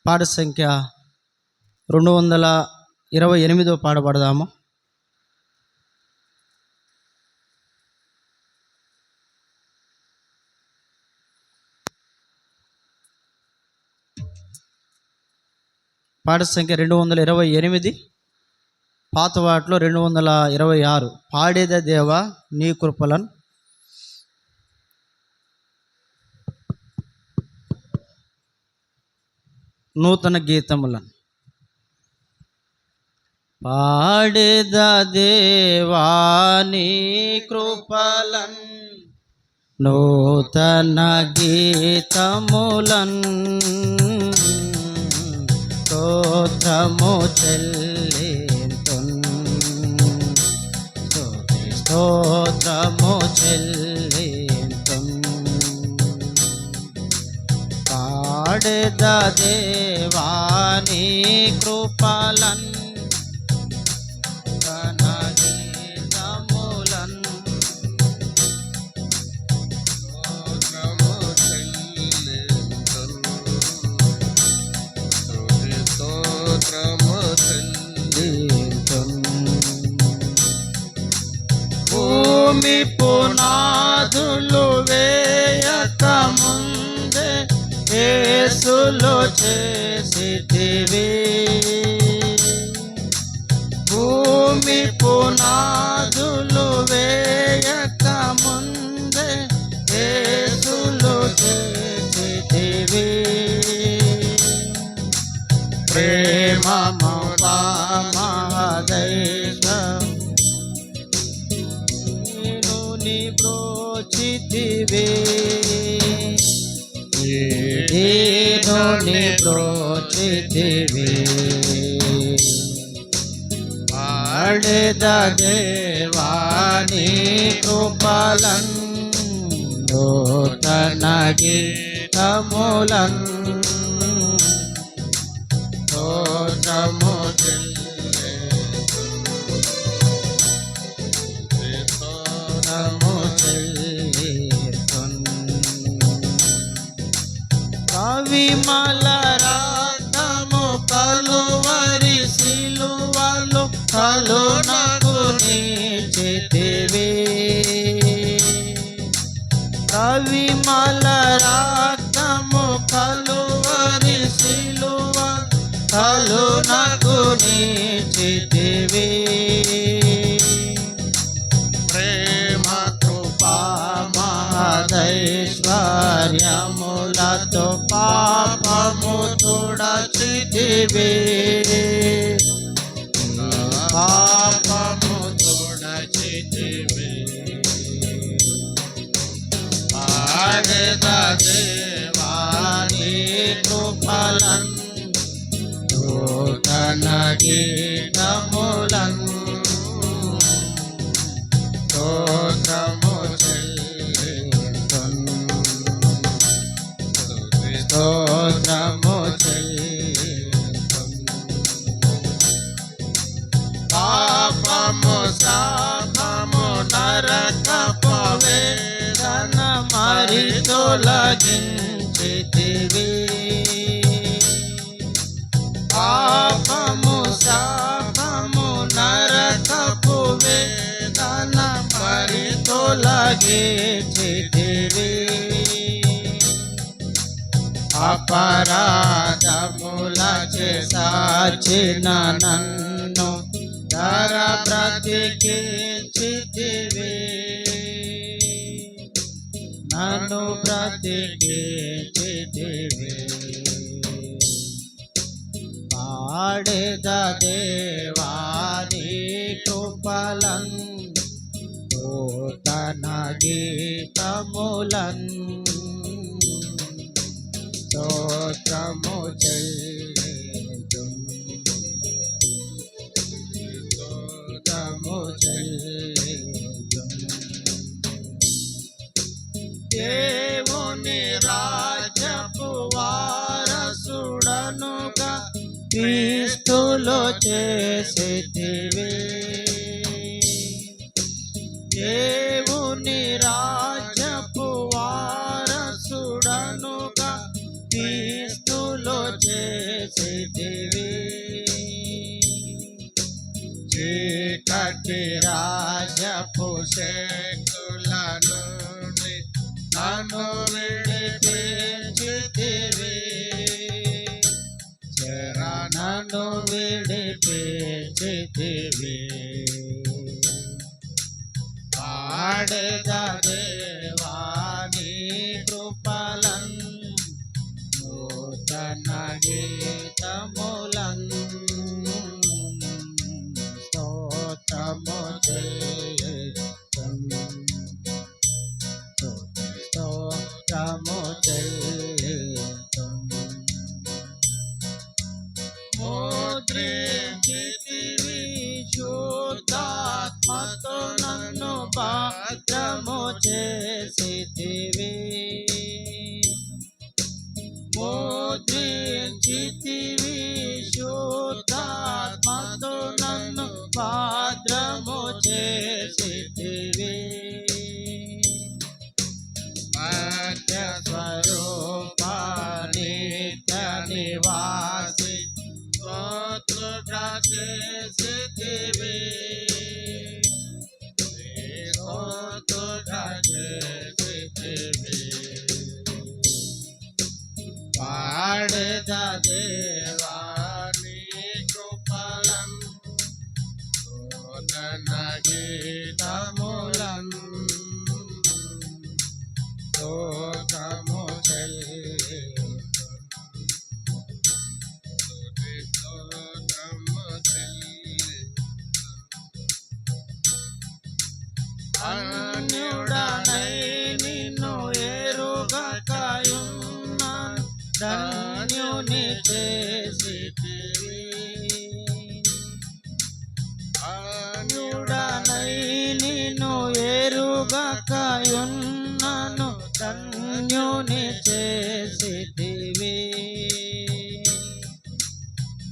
పాట సంఖ్య 228 పాట పాడదాము. పాట సంఖ్య 228, పాత వాటిలో 226. పాడేద దేవా నీ కృపలన్. నూతన గీతములను పాడేద దేవా నీ కృపలన్, నూతన గీతములన్, స్తోత్రము చెల్లింతున్, స్తోత్రము చెల్లింతున్. పాడేద దేవా నీ కృపలన్, నూతన గీతములన్, స్తోత్రము చెల్లింతున్, స్తోత్రము చెల్లింతున్. భూమి పునాదులు వేయక ముందే యేసులో చేసితివి, భూమి పునాదులు వేయక ముందే యేసులో చేసితివి. ప్రేమ మహదైవం నేను నీ బ్రోచితివి, నేను నీ బ్రోచితివి. పాడేద దేవా నీ కృపలన్, నూతన గీతములన్, స్తోత్రము చెల్లింతున్. కవిమల రక్తము కలువరి సిలువలో కలునకు నీచితివి, కవిమల రక్తము కలువరి సిలువ కలునకు నీచితివి. ప్రేమ కృపా మహదైశ్వర్యములతో పాపము తుడచితివి, పాపము తుడచితివి. పాడేద దేవా నీ కృపలన్, నూతన గీతములన్, స్తోత్రము చెల్లింతున్, స్తోత్రము చెల్లింతున్. పాపము శాపము నరకపు వేదన మరి తొలగించితివి, పాపము శాపము నరకపు వేదన మరి తొలగించితివి. అపరాధములచే సాచిన నన్ను ధర బ్రతికించితివి, నన్ను బ్రతికించితివి. పాడేద దేవా నీ కృపలన్, నూతన గీతములన్, స్తోత్రము చెల్లింతున్, స్తోత్రము చెల్లింతున్. దేవుని రాజ్యపు వారసుడనుగా క్రీస్తులో చేసితివి, దేవుని రాజ్యపు వారసుడనుగా క్రీస్తులో క్రీస్తులో చేసితివి చీకటి రాజపు శక్తుల నుండి నన్ను విడిపించితివి నన్ను విడిపించితివి పాడెదా దేవా నీ కృపలన్ నూతన గీతములన్ స్తోత్రము చెల్లింతున్ స్తోత్రము చెల్లింతున్ ముద్రించితివి శుద్ధాత్మతో నన్ను భద్రము చేసితివి ముద్రించితివి శుద్ధాత్మతో నన్ను భద్రము చేసితివి సత్య స్వరూప నిత్య నివాసి స్తోత్రుడా చేసితివి స్తోత్రుడా చేసితివి పాడెదా దేవా నీ కృపలన్ నూతన గీతములన్ స్తోత్రము చెల్లింతున్ స్తోత్రము అన్యుడనై నిన్ను ఎరుగకయున్నాను ధన్యుని చేసితివి అన్యుడనై నిన్ను ఎరుగకయున్నాను ధన్యుని చేసితివి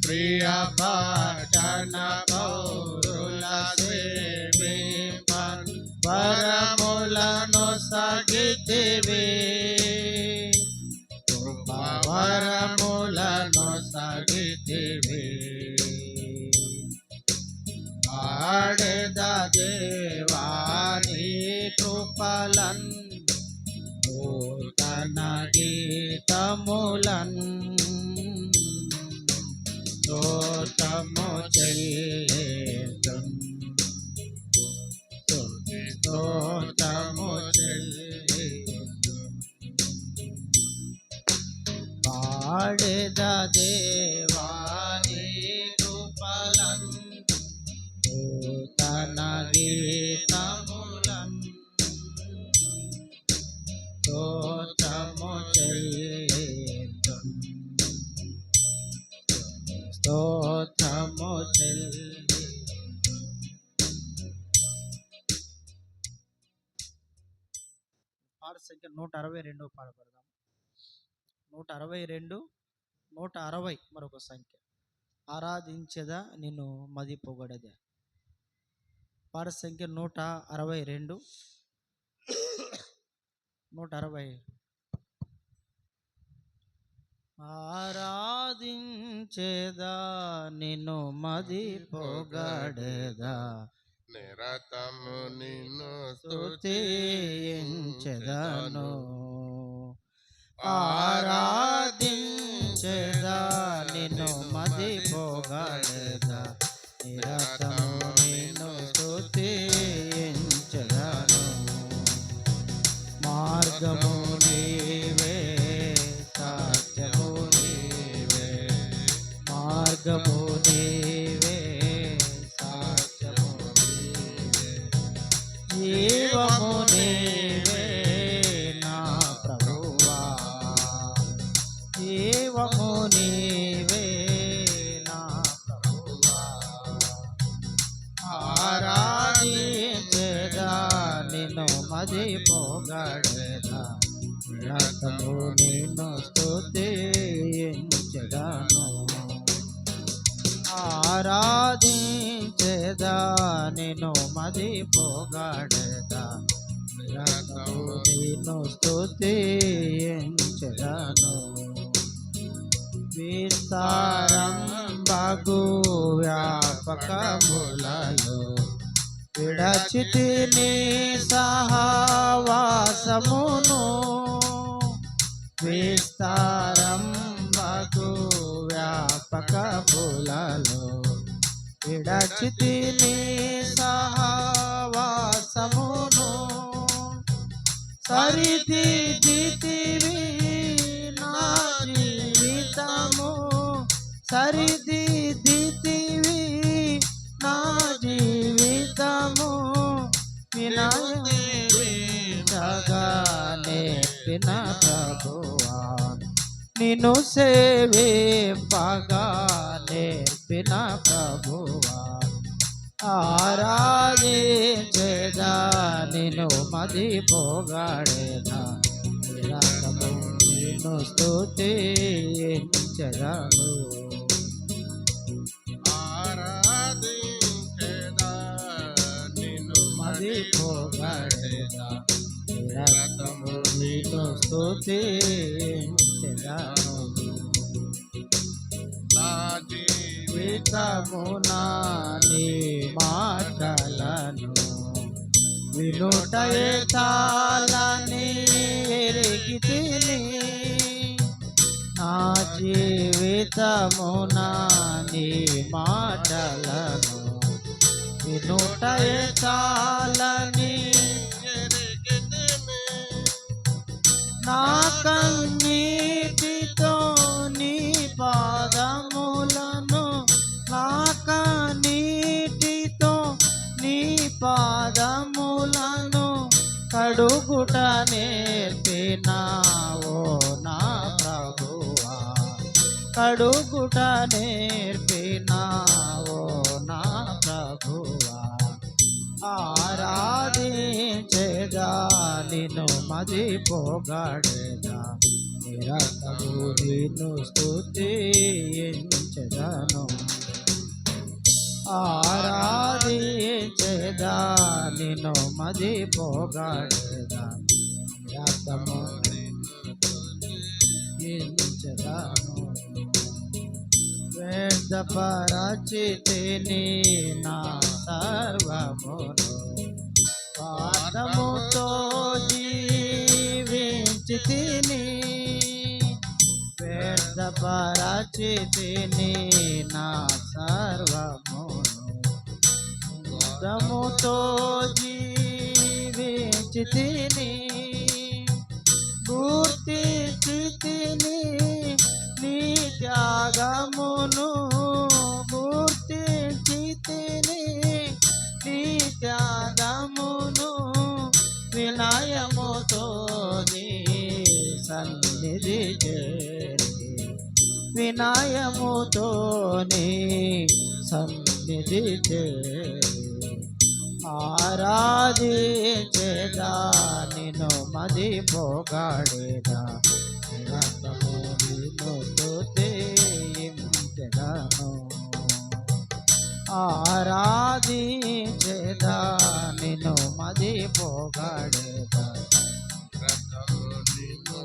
ప్రియ పట్టణ పౌరుల సేవింపన్ వరములను సాగితివి వరములను సాగితివి పాడెదా దేవా నీ కృపలన్ నూతన గీతములన్ స్తోత్రము చెల్లింతున్ స్తోత్రము చెల్లింతున్ పాడెదా దేవా నీ కృపలన్ నూతన గీతములన్ స్తోత్రము చెల్లింతున్ స్తోత్రము చెల్లింతున్ పాట సంఖ్య 162 పాడబడదాం 162 160 మరొక సంఖ్య ఆరాధించదా నిన్ను మది పొగడదా పాట సంఖ్య 162 160 ఆరాధించేదా నిన్ను మది పొగడేదా నిరతము నిన్ను స్తుతించెదను ఆరాధించేదా నిన్ను మది పొగడేదా నిరతము నిన్ను స్తుతించెదను మార్గము నీవే సత్యము నీవే మార్గము నీవే సత్యము నీవే జీవము నీవే నా ప్రభువా జీవము నీవే నా ప్రభువా ఆరాధించేదా నిన్ను మది పొగడేదా నిరతము నిన్ను స్తుతించెదను ఆరాధించేదా నిన్ను మది పొగడేదా నిరతము నిన్ను స్తుతించెదను విస్తారం బగు వ్యాపకములలో విడచితిని సహవాసమును విస్తారం బగు వ్యాపకములలో విడచితిని సహవాసమును సరిదిద్దితివి నా జీవితము సరిదిద్దితివి నా జీవితము వినయగా నేర్పిన ప్రభువా నిన్ను సేవింపగా నేర్పిన ప్రభువా ఆరాధించేదా నిన్ను మది పోగాడేదా నిరతము నిన్ను స్తుతించెదను ఆరాధించెదా నిన్ను మది పోగాడేదా నిరతము నిన్ను స్తుతించెదను నా జీవితమునా నీ మాటలను వినుటయే చాలని ఎరిగితిని నా జీవితమునా నీ మాటలను వినుటయే చాలని ఎరిగితిని నా కన్నీటితో నీ పాదములను నా కన్నీటితో నీ పాదములను కడుగుట నేర్పినావో నా ప్రభువా కడుగుట నేర్పినావో నా ప్రభువా ఆరాధించేదా నిన్ను మది పోగాడేదా నిరతము నిన్ను స్తుతించెదను ఆరాధించేదా నిన్ను మది పోగాడేదా నిరతము స్తుతించెదను వ్యర్థపరచితిని నా సర్వమును పాదముతో జీవించితిని వ్యర్థపరచితిని నా సర్వమును పాదముతో జీవించితిని గుర్తించితిని నీ త్యాగమును గుర్తించితిని నీ త్యాగమును వినయముతో నీ సన్నిధి చేరి వినయముతో నీ సన్నిధి చేరి ఆరాధించేదా నిన్ను మది పోగాడేదా నిరతము నిన్ను స్తుతించెదను ఆరాధించేదా నిన్ను మది పోగాడేదా రథము నిన్ను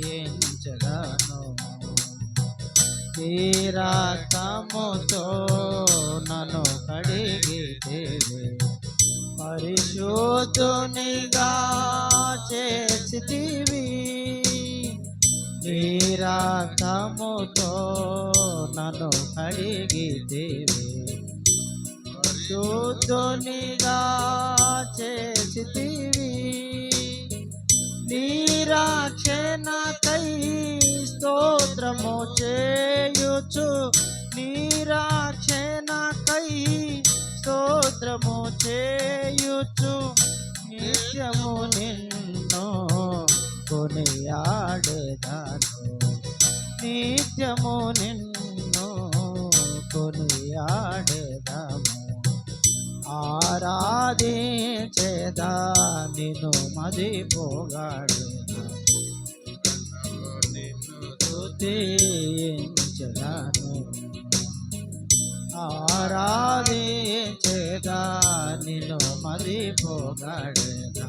స్తుతించెదను రక్తముతో నన్ను కడిగితివి పరిశుద్ధునిగా చేసితివి నీ రక్తముతో నన్ను కడిగితివి పరిశుద్ధునిగా చేసితివి నీ రక్షణకై స్తోత్రము చేయుచు నీ రక్షణకై స్తోత్రము చేయుచు నిత్యము నిన్ను కొనియాడెదను నిత్యము నిన్ను కొనియాడెదము ఆరాధించేదా నిన్ను మది పోగాడేదా స్తుతించెదను ఆరాధించేదా నిన్ను మది పోగాడేదా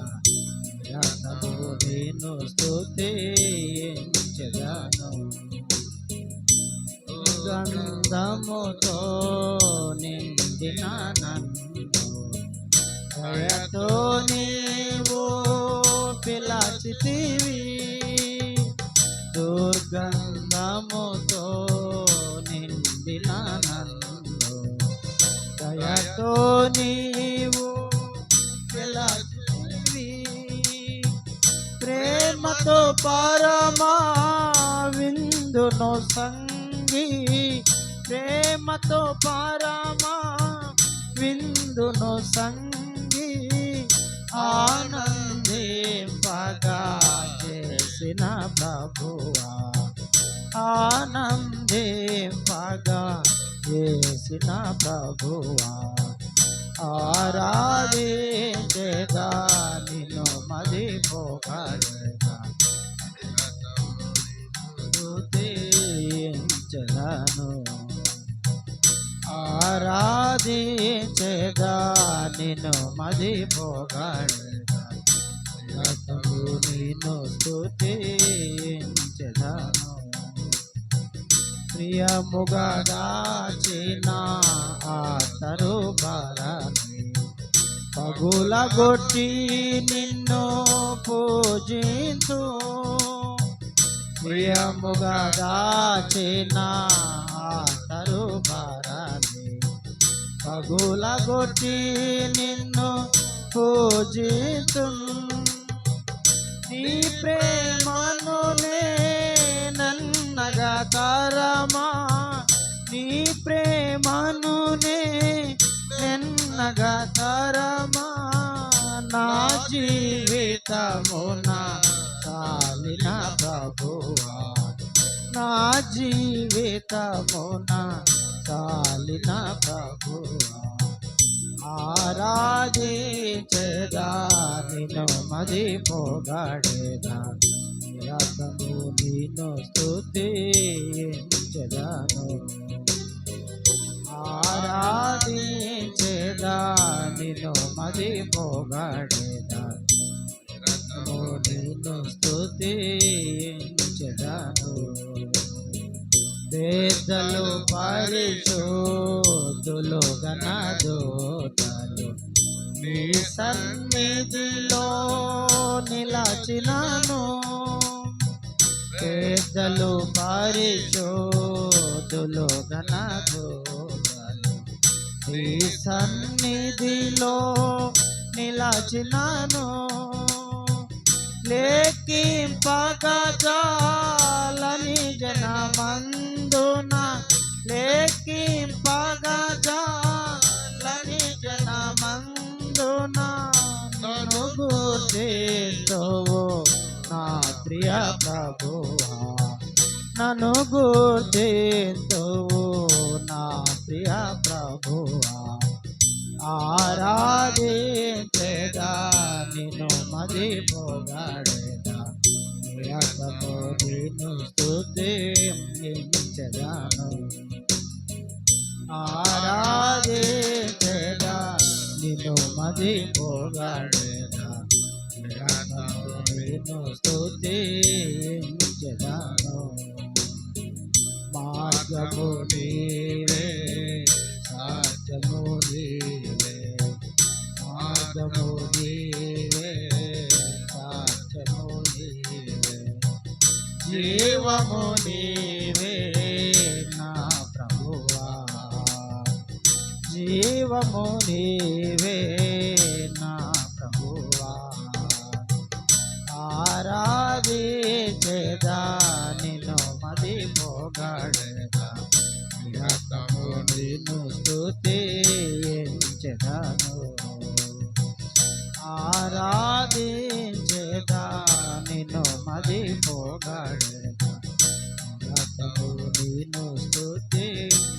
నిరతము నిన్ను స్తుతించెదను దుర్గంధముతో నిండిన నన్ను దయతో నీవు పిలచితివి. దుర్గంధముతో నిండిన నన్ను దయతో నీవు పిలచితివి. ప్రేమతో పరమా విందును సంగి, ప్రేమతో పరమా విందును సంగి ఆనందింపగా చేసిన ప్రభువా, ఆనందింపగా చేసిన ప్రభువా, ఆరాధించేదా నిన్ను మదిపోగలదా, స్తుతించెదను. ఆరాధించేదా నిన్ను మదిపోగలదా, నిన్ను స్తుతించెదను. ప్రియముగా దాచిన ఆతరు బారాన్ని పగులగొట్టి నిన్ను పూజించు. ప్రియముగా దాచిన ఆతరు బారాన్ని పగులగొట్టి నిన్ను పూజించు. నీ ప్రేమను నన్నగా తరమా, నీ ప్రేమను నన్నగా తరమా, నా జీవితమున చాలిన ప్రభువా, నా జీవితమున చాలిన ప్రభువా, ఆరాధించెదా నిన్ను మదిపోగలదా, నిరతము నిన్ను స్తుతించెదను. ఆరాధించెదా నిన్ను మదిపోగలదా, నిరతము నిన్ను స్తుతించెదను. పెద్దలు పరిశుద్ధులు ఘనదూతలు నీ సన్నిధిలో నిలచినాను. పెద్దలు పరిశుద్ధులు ఘనదూతలు నీ సన్నిధిలో నిలచినాను. లెక్కింపగా జాలని జనమందున, లెక్కింపగా జాలని జనమందున నన్ను గుర్తించువు నా ప్రియ ప్రభువా, నన్ను గుర్తించువు నా ప్రియ ప్రభువా, ఆరాధించెదా నిన్ను మదిపోగలదా, నిరతము నిన్ను స్తుతించెదను. ఆరాధించెదా నిన్ను మదిపోగలదా, నిరతము నిన్ను స్తుతించెదను. మార్గము నీవే, సత్యము నీవే, మార్గము నీవే, సత్యము నీవే, జీవము నీవే నా ప్రభువా, జీవము నీవే నా ప్రభువా, ఆరాధించెదా నిన్ను మదిపోగలదా, నిరతము నిన్ను స్తుతించెదను. ఆరాధించెదా నిన్ను మదిపోగలదా, నిరతము నిన్ను స్తుతించెదను.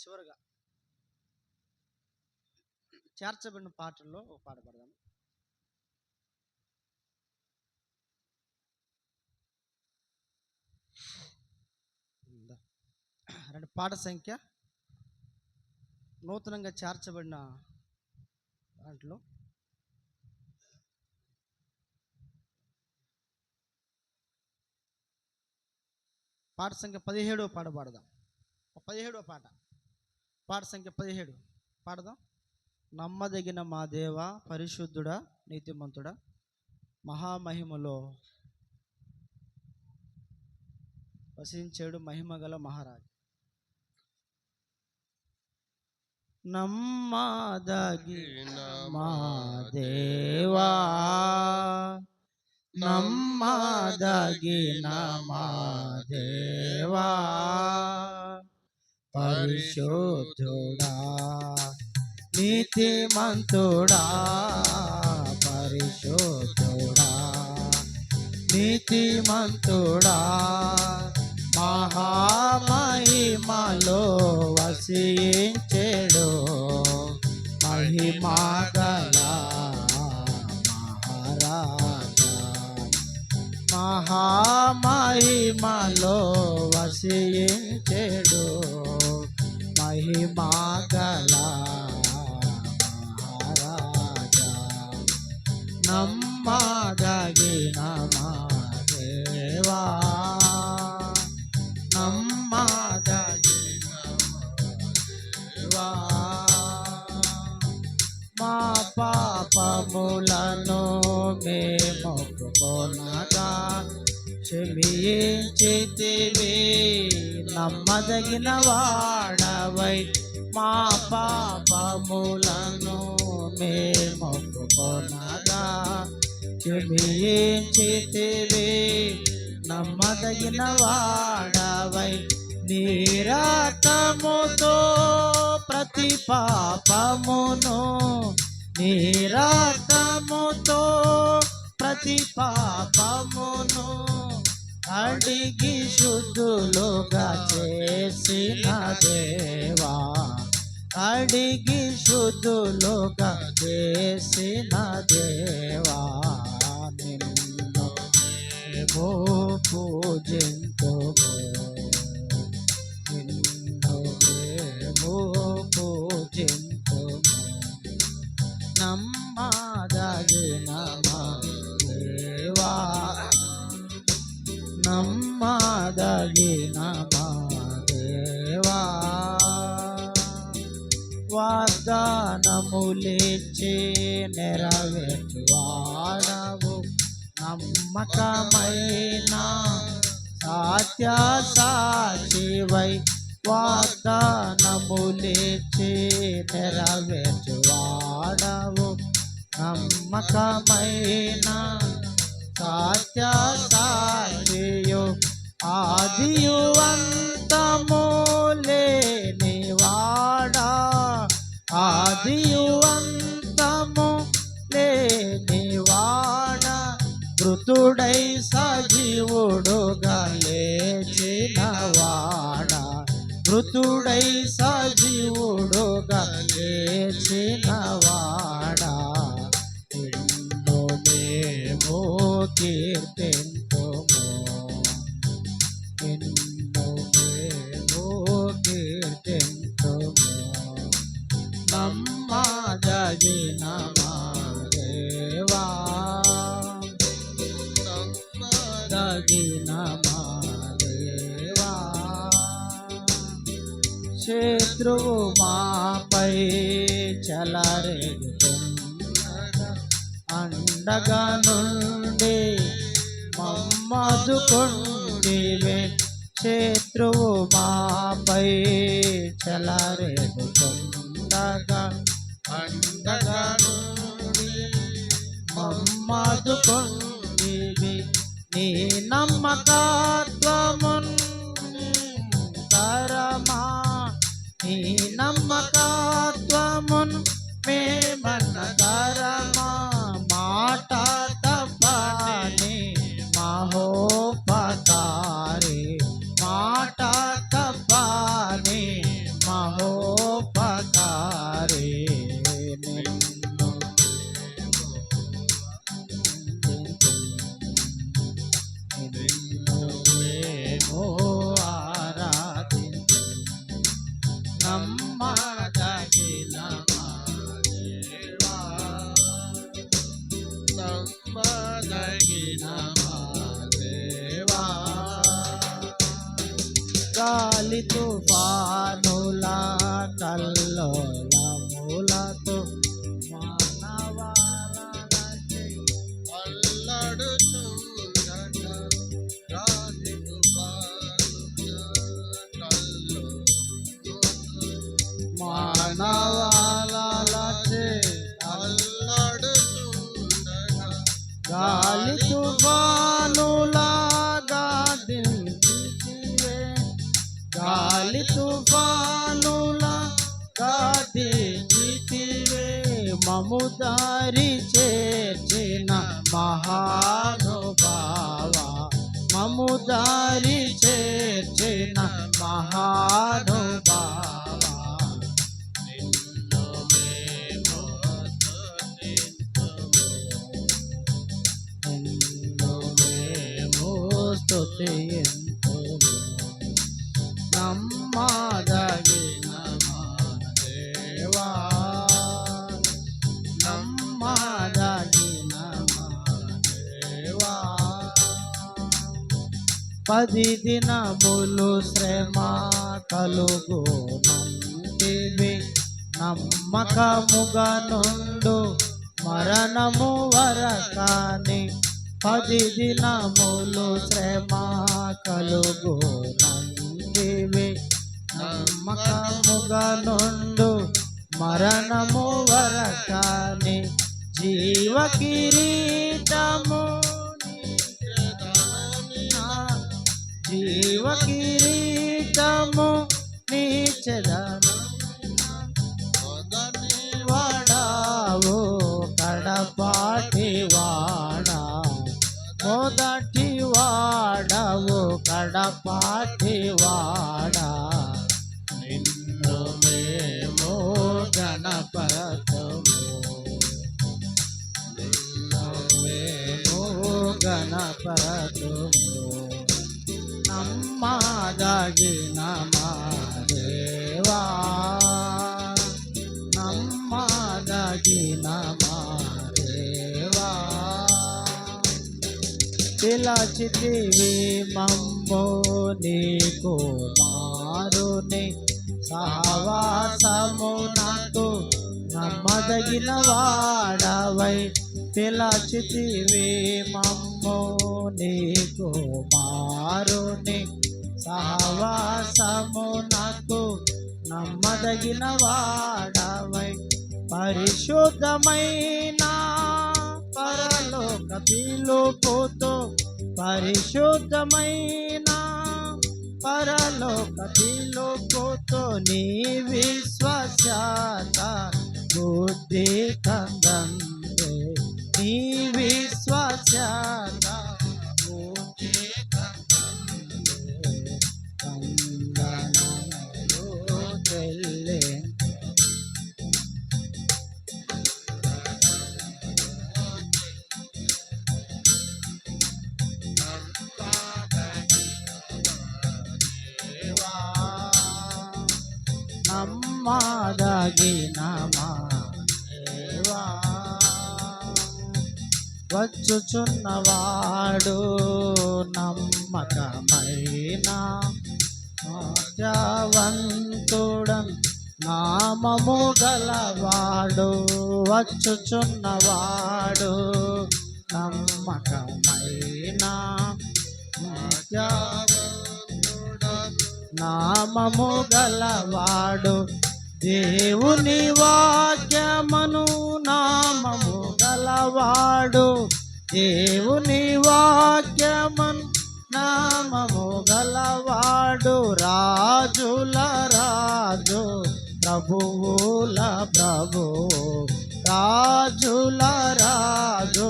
చివరిగా చేర్చబడిన పాటల్లో ఒక పాట పాడదాం. రెండు పాట సంఖ్య నూతనంగా చేర్చబడిన దాంట్లో పాట సంఖ్య 17 పాట పాడదాం. 17 పాట, పాట సంఖ్య 17 పాడదాం. నమ్మదగిన మా దేవ, పరిశుద్ధుడా, నీతిమంతుడా, మహామహిమలో వసించేడు మహిమగల మహారాజు. నమ్మదగిన మా దేవా, నమ్మదగిన మా దేవా, పరిశుద్ధుడా, నీతిమంతుడా, పరిశుద్ధుడా, నీతిమంతుడా, మహామహిమలో వసించెడు మహిమగల మహారాజా, మహామహిమలో వసించెడు మహిమగల మహారాజా, నమ్మదగిన మా దేవా, నమ్మదగిన దేవా, మా పాపములను మేము ఒప్పుకొనగా క్షమించితివి, నమ్మదగిన వాడవై మా పాపములను మేము ఒప్పుకొనగా క్షమించితివి, నమ్మదగిన వాడవై నీ రక్తముతో ప్రతి పాపమును, నీ రక్తముతో ప్రతి పాపమును కడిగి శుద్ధులుగా చేసిన దేవా, కడిగి శుద్ధులుగా చేసిన దేవా, నిన్ను మేము పూజింతుము, నిన్ను మేము పూజింతుము, నమ్మదగిన మా దేవా, నమ్మదగిన మా దేవా, వాగ్దానములిచ్చి నెరవేర్చువాడవు, నమ్మకమైన సత్య సాక్షివై వాగ్దానములిచ్చి నెరవేర్చువాడవు, నమ్మకమైన సత్య సాక్షియు, ఆదియు అంతము లేనివాడా, ఆదియు అంతము లేనివాడా, మృతుడై సజీవుడుగా లేచినవాడా, మృతుడై సజీవుడుగా లేచినవాడా, నిన్ను మేము కీర్తింతుము, నిన్ను మేము కీర్తింతుము, నమ్మదగిన మా దేవా, నమ్మదగిన మా దేవా, శత్రువు మాపై చెలరేగుతున్నగా అండగా నుండి మమ్మదుకొంటివే, శత్రువు మాపై చెలరేగుతుండగా అండగా నుండి మమ్మదుకొంటివి, నీ నమ్మకత్వమున్ కరమా, నీ నమ్మకత్వమున్ మేమన్న కరమా, మాట తప్పని మహోపకారి, మాట తప్పని మహోపకారి, నిన్ను నిన్ను మేము ఆరాధించు, నమ్మదగిన మా దేవా, గాలి తుఫానుల కల్లోలములతో మానవాళనచే అల్లాడుచుండగా గాలి తుఫానుల కల్లోలములతో మానవాళనచే అల్లాడుచుండగా గాలి తుఫానులాగా దించితివే గాలి తుఫానులాగా దించితివే మము దారి చేర్చిన మహానుభావ మము దారి చేర్చిన మహానుభావ నిన్ను మేము స్తుతింతుము. నిన్ను మేము స్తుతింతుము. నమ్మదగిన మా దేవా నమ్మదగిన మా దేవా 10 దినములు శ్రమ కలుగునంటివి నమ్మకముగా నుండు మరణము వరకాని 10 దినములు శ్రమ కలుగునంటివి నమ్మకముగా నుండు మరణము వరకాని జీవ కిరీటము జీవ కిరీటము నీచెదను మొదటి వాడావు కడపాటి వాడా మొదటి వాడవు కడపాటి వాడా నిన్ను మేము గణపరతము నిన్ను మేము గణపరతము నమ్మదగిన మా దేవా నమ్మదగిన మా దేవా పిలచితివి మమ్ము నీ కుమారుని సహవాసమునకు నమ్మదగిన వాడవై పిలచితివి మమ్ము నీ కుమారుని సహవాసమునకు నమ్మదగిన వాడవై పరిశుద్ధమైన పరలోక పిలుపుతో పరిశుద్ధమైన పరలోక పిలుపుతో నీ విశ్వాసత బుద్ధి కందందే నీ విశ్వాసత బుద్ధి కందందే కందనములు తెల్లే నమ్మదగిన మా దేవా వచ్చుచున్నవాడు నమ్మకమైన సత్యవంతుడం నామము గలవాడు వచ్చుచున్నవాడు నమ్మకమైన నామము గలవాడు దేవుని వాక్యమను నామము గలవాడు దేవుని వాక్యమను నామము గలవాడు రాజుల రాజు ప్రభువుల ప్రభు రాజుల రాజు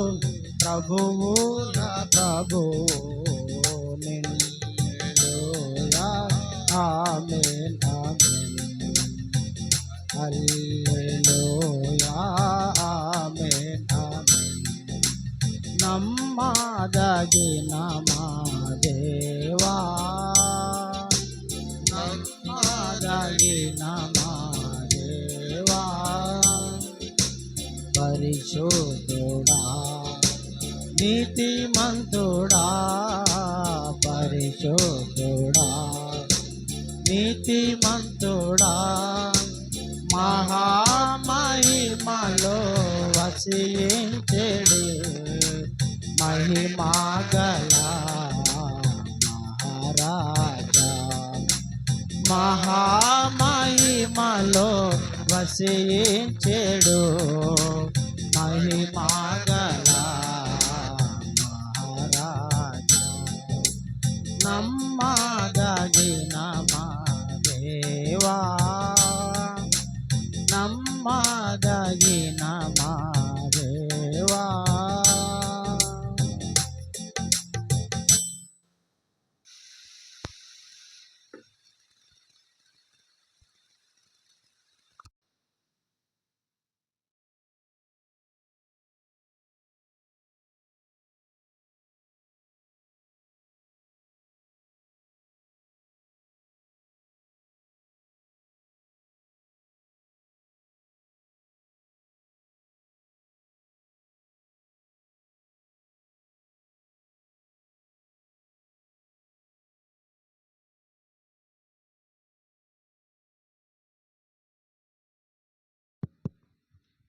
ప్రభువుల ప్రభు హల్లెలూయా ఆమేన్ ఆమేన్ హల్లెలూయా ఆమేన్ ఆమేన్ నమ్మదగిన మా దేవా నమ్మదగిన మా దేవా పరిశుద్ధుడా నీతిమంతుడా పరిశుద్ధుడా నీతిమంతుడా మహామహిమలో వసించెడు మహిమగల మహారాజా మహామహిమలో వసించెడు మహిమగల మహారాజా నమ్మదగిన మా దేవా నమ్మదగిన మా దేవా.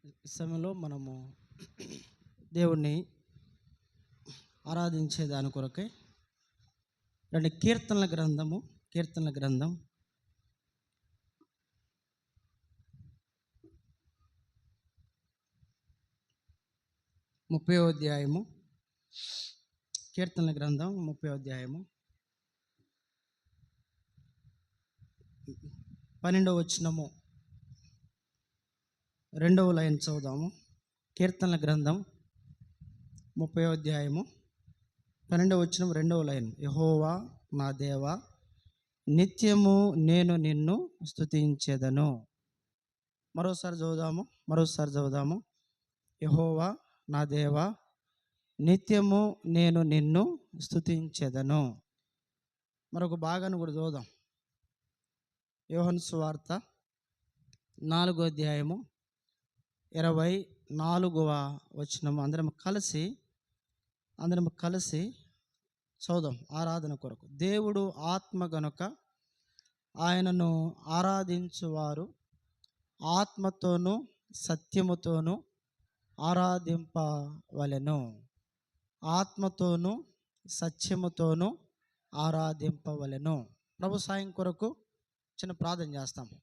ఈ సమయంలో మనము దేవుణ్ణి ఆరాధించే దాని కొరకై రెండు కీర్తనల గ్రంథం 30వ అధ్యాయము, కీర్తనల గ్రంథం 30వ అధ్యాయము 12వ వచనము 2వ లైన్ చదువుదాము. కీర్తనల గ్రంథం 30వ అధ్యాయము 12వ వచనం 2వ లైన్. యెహోవా నా దేవా, నిత్యము నేను నిన్ను స్తుతించెదను. మరోసారి చదువుదాము. యెహోవా నా దేవా, నిత్యము నేను నిన్ను స్తుతించెదను. మరొక భాగాన్ని కూడా చదువుదాం. యోహాను సువార్త 4వ అధ్యాయము 24వ వచనం. అందరం కలిసి చదువుదాం ఆరాధన కొరకు. దేవుడు ఆత్మ గనుక ఆయనను ఆరాధించువారు ఆత్మతోనూ సత్యముతోనూ ఆరాధింపవలెను. ఆత్మతోనూ సత్యముతోనూ ఆరాధింపవలెను. ప్రభు సాయం కొరకు చిన్న ప్రార్థన చేస్తాము.